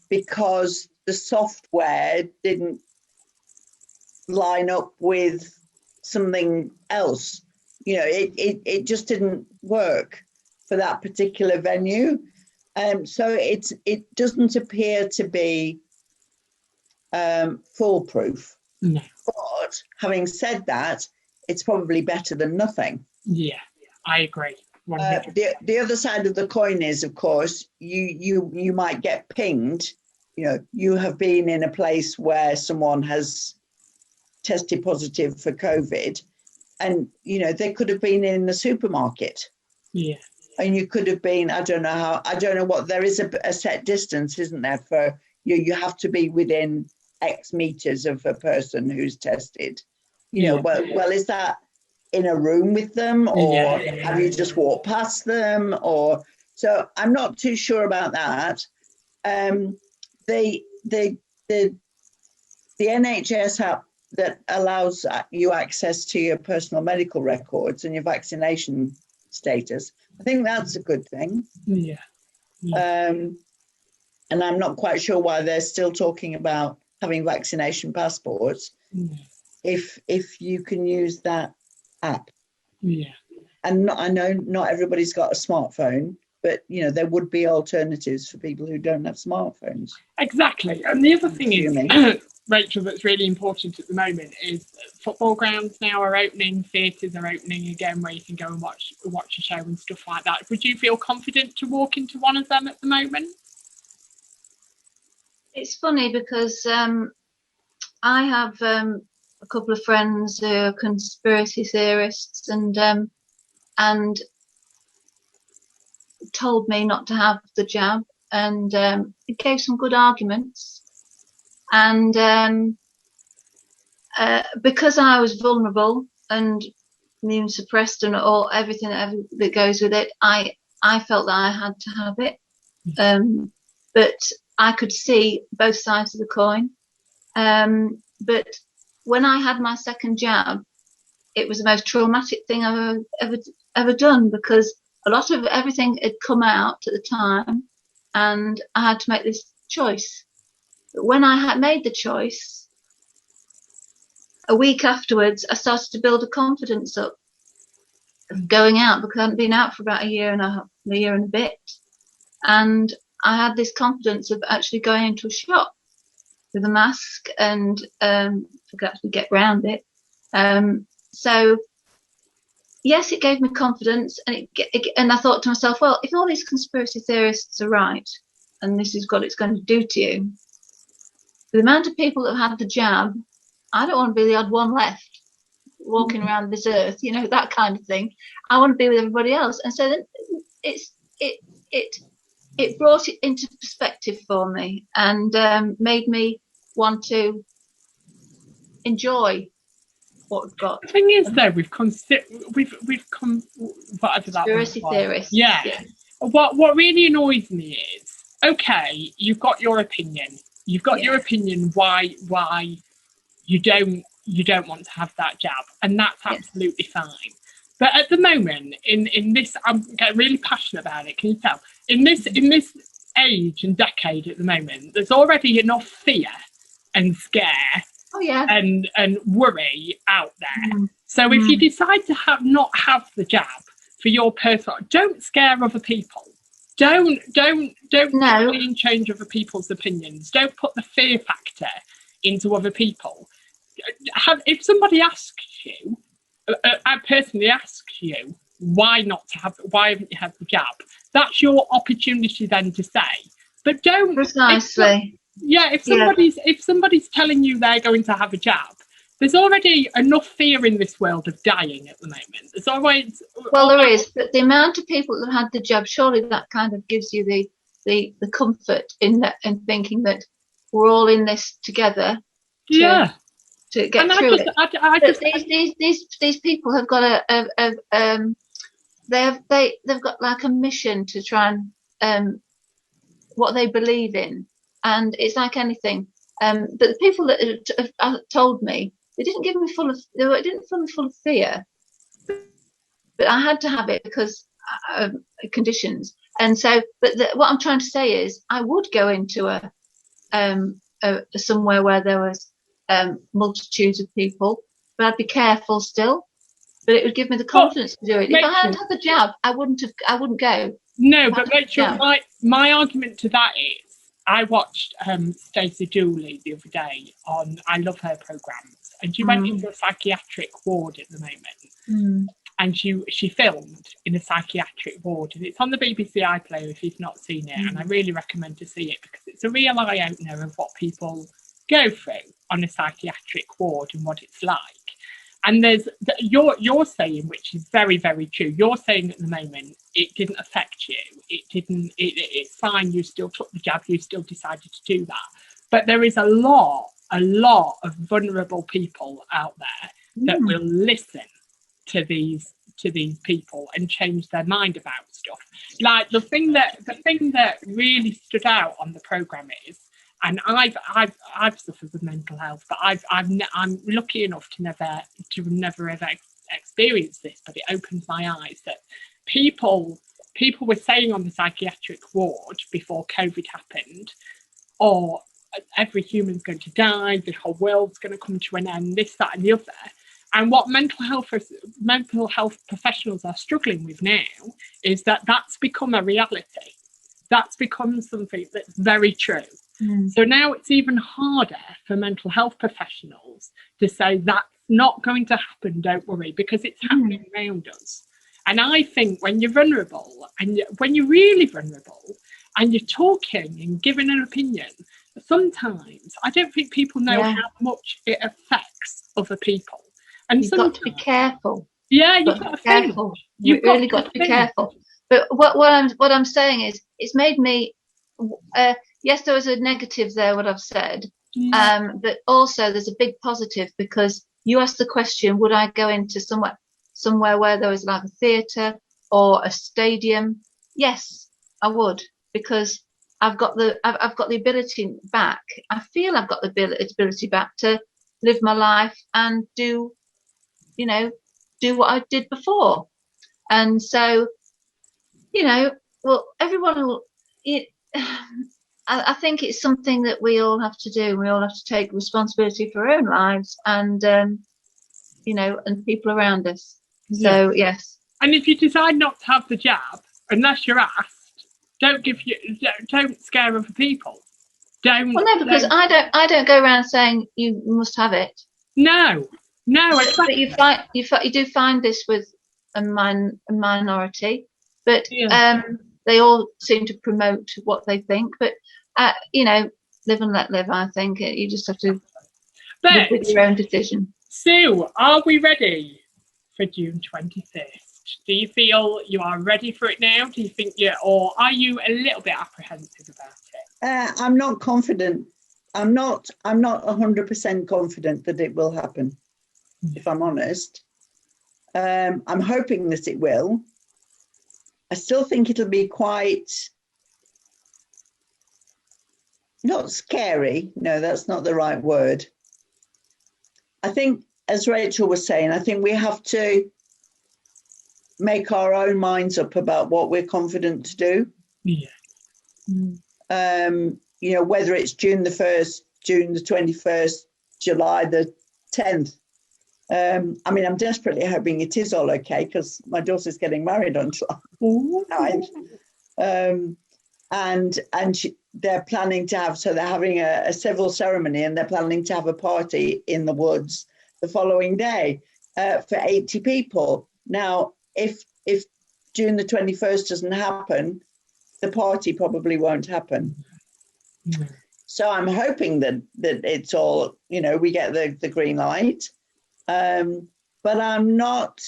because the software didn't line up with something else. It just didn't work for that particular venue. So it doesn't appear to be foolproof. No. But having said that, it's probably better than nothing. Yeah, I agree. The other side of the coin is, of course, you might get pinged. You have been in a place where someone has tested positive for COVID, and they could have been in the supermarket. Yeah. And you could have been, I don't know what, there is a set distance, isn't there, for you have to be within X meters of a person who's tested. Well, is that in a room with them, or have you just walked past them? Or so I'm not too sure about that. The NHS app that allows you access to your personal medical records and your vaccination status, I think that's a good thing. Yeah. And I'm not quite sure why they're still talking about having vaccination passports if you can use that app. Yeah. And I know not everybody's got a smartphone, but there would be alternatives for people who don't have smartphones. Exactly. And the other thing is, Rachel, that's really important at the moment is football grounds now are opening, theatres are opening again, where you can go and watch a show and stuff like that. Would you feel confident to walk into one of them at the moment? It's funny because I have a couple of friends who are conspiracy theorists, and told me not to have the jab, and it gave some good arguments. And because I was vulnerable and immune suppressed and everything that goes with it, I felt that I had to have it. But I could see both sides of the coin. But when I had my second jab, it was the most traumatic thing I've ever done, because a lot of everything had come out at the time, and I had to make this choice. But when I had made the choice, a week afterwards, I started to build a confidence up of going out, because I hadn't been out for about a year and a bit. And I had this confidence of actually going into a shop with a mask and could actually get round it. So yes, it gave me confidence, and and I thought to myself, well, if all these conspiracy theorists are right, and this is what it's going to do to you, the amount of people that have had the jab, I don't want to be the odd one left walking around this earth, that kind of thing. I want to be with everybody else. And so then it brought it into perspective for me, and made me want to enjoy what we've got. The thing is, though, we've come whatever that Conspiracy theorists. Yeah. Yes. What really annoys me is, okay, you've got your opinion. You've got your opinion why you don't want to have that jab, and that's absolutely fine. But at the moment, in this, I'm getting really passionate about it. Can you tell? In this age and decade at the moment, there's already enough fear and scare and worry out there. So if you decide to not have the jab for your personal, don't scare other people. Don't try and change other people's opinions. Don't put the fear factor into other people. If somebody asks you, I personally ask you, why haven't you had the jab? That's your opportunity then to say. But don't precisely. If somebody's telling you they're going to have a jab, there's already enough fear in this world of dying at the moment. There's always there is, but the amount of people that had the jab, surely that kind of gives you the comfort in thinking that we're all in this together. To get through it. These people have got they've got like a mission to try and what they believe in, and it's like anything. But the people that have told me, they didn't give me full of fear, but I had to have it because of conditions. And so, but what I'm trying to say is, I would go into a somewhere where there was multitudes of people, but I'd be careful still. But it would give me the confidence to do it. If I hadn't had the jab, I wouldn't go. No, but Rachel, my argument to that is, I watched Stacey Dooley the other day on, I love her programmes, and she went into a psychiatric ward at the moment, and she filmed in a psychiatric ward, and it's on the BBC iPlayer if you've not seen it, and I really recommend to see it, because it's a real eye-opener of what people go through on a psychiatric ward and what it's like. And there's you're saying, which is very, very true, you're saying at the moment it didn't affect you, it's fine, you still took the jab, you still decided to do that, but there is a lot of vulnerable people out there that will listen to these people and change their mind about stuff. Like the thing that really stood out on the programme is, and I've suffered with mental health, but I'm lucky enough to never ever experience this, but it opened my eyes that people were saying on the psychiatric ward before COVID happened, or every human's going to die, the whole world's going to come to an end, this, that, and the other. And what mental health professionals are struggling with now is that's become a reality. That's become something that's very true. So now it's even harder for mental health professionals to say that's not going to happen, don't worry, because it's happening around us. And I think when you're vulnerable, and when you're really vulnerable, and you're talking and giving an opinion, sometimes I don't think people know how much it affects other people. And you've got to be careful. Yeah, you've got to be careful. You've really got to be careful. But what I'm saying is, it's made me. Yes, there was a negative there, what I've said, but also there's a big positive, because you asked the question, would I go into somewhere where there was like a theatre or a stadium? Yes, I would, because I've got the ability back. I feel I've got the ability back to live my life and do what I did before. And so, well, everyone will. I think it's something that we all have to do. We all have to take responsibility for our own lives and and people around us. So yes. And if you decide not to have the jab, unless you're asked, don't scare other people. Don't. Well, no, because I don't go around saying you must have it. No. But you do find this with a minority, but they all seem to promote what they think. But live and let live. I think you just have to live with your own decision. Sue, are we ready for June 25th? Do you feel you are ready for it now? Do you think or are you a little bit apprehensive about it? I'm not confident. I'm not 100% confident that it will happen, if I'm honest. I'm hoping that it will. I still think it'll be quite, not scary. No, that's not the right word. I think, as Rachel was saying, I think we have to make our own minds up about what we're confident to do. Yeah. Whether it's June the 1st, June the 21st, July the 10th. I'm desperately hoping it is all okay because my daughter's getting married on July 9th. They're planning to have, so they're having a civil ceremony and they're planning to have a party in the woods the following day for 80 people. Now, if June the 21st doesn't happen, the party probably won't happen. Mm. So I'm hoping that it's all, we get the green light. But I'm not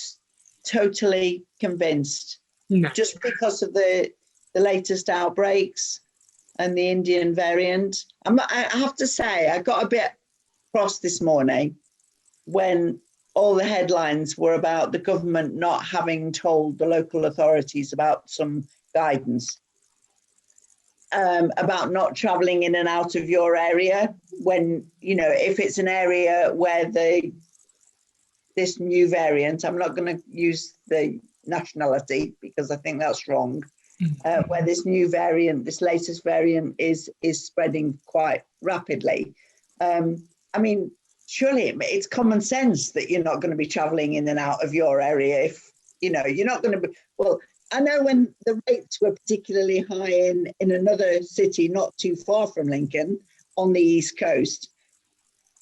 totally convinced. No. Just because of the latest outbreaks and the Indian variant. I have to say, I got a bit cross this morning when all the headlines were about the government not having told the local authorities about some guidance about not travelling in and out of your area when, if it's an area where this new variant, I'm not going to use the nationality because I think that's wrong, where this new variant, this latest variant is spreading quite rapidly. Surely it's common sense that you're not going to be travelling in and out of your area if, you're not going to be, well, I know when the rates were particularly high in another city not too far from Lincoln on the East Coast,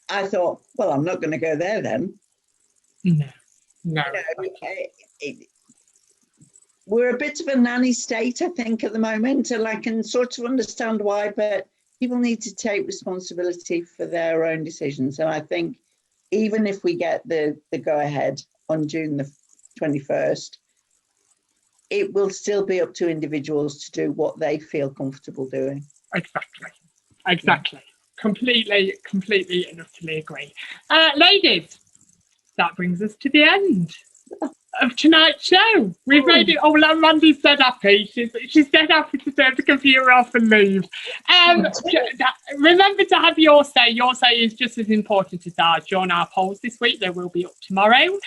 I thought, well, I'm not going to go there then. No. We're a bit of a nanny state, I think, at the moment, and I can sort of understand why, but people need to take responsibility for their own decisions. And I think even if we get the go-ahead on June the 21st, it will still be up to individuals to do what they feel comfortable doing. Exactly. Completely and utterly agree. Ladies, that brings us to the end of tonight's show. We've made it. Oh, Mandy's dead happy. She's dead happy to turn the computer off and leave. Remember to have your say. Your say is just as important as ours. Join our polls this week. They will be up tomorrow.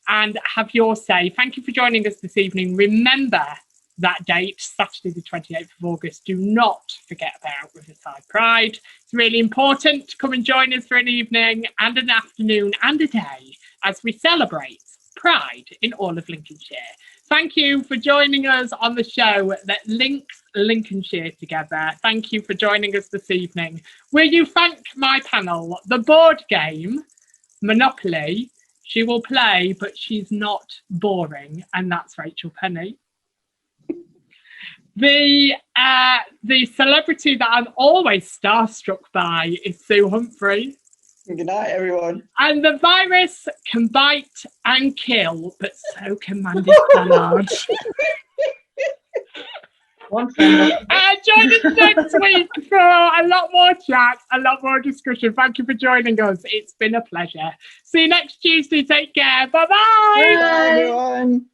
And have your say. Thank you for joining us this evening. Remember that date, Saturday the 28th of August. Do not forget about Riverside Pride. It's really important to come and join us for an evening and an afternoon and a day as we celebrate Pride in all of Lincolnshire. Thank you for joining us on the show that links Lincolnshire together. Thank you for joining us this evening. Will you thank my panel? The board game, Monopoly, she will play, but she's not boring, and that's Rachel Penny. The celebrity that I'm always starstruck by is Sue Humphrey. Good night, everyone. And the virus can bite and kill, but so can Mandy Stannard. Join us next week for a lot more chat, a lot more discussion. Thank you for joining us. It's been a pleasure. See you next Tuesday. Take care. Bye-bye. Bye, everyone.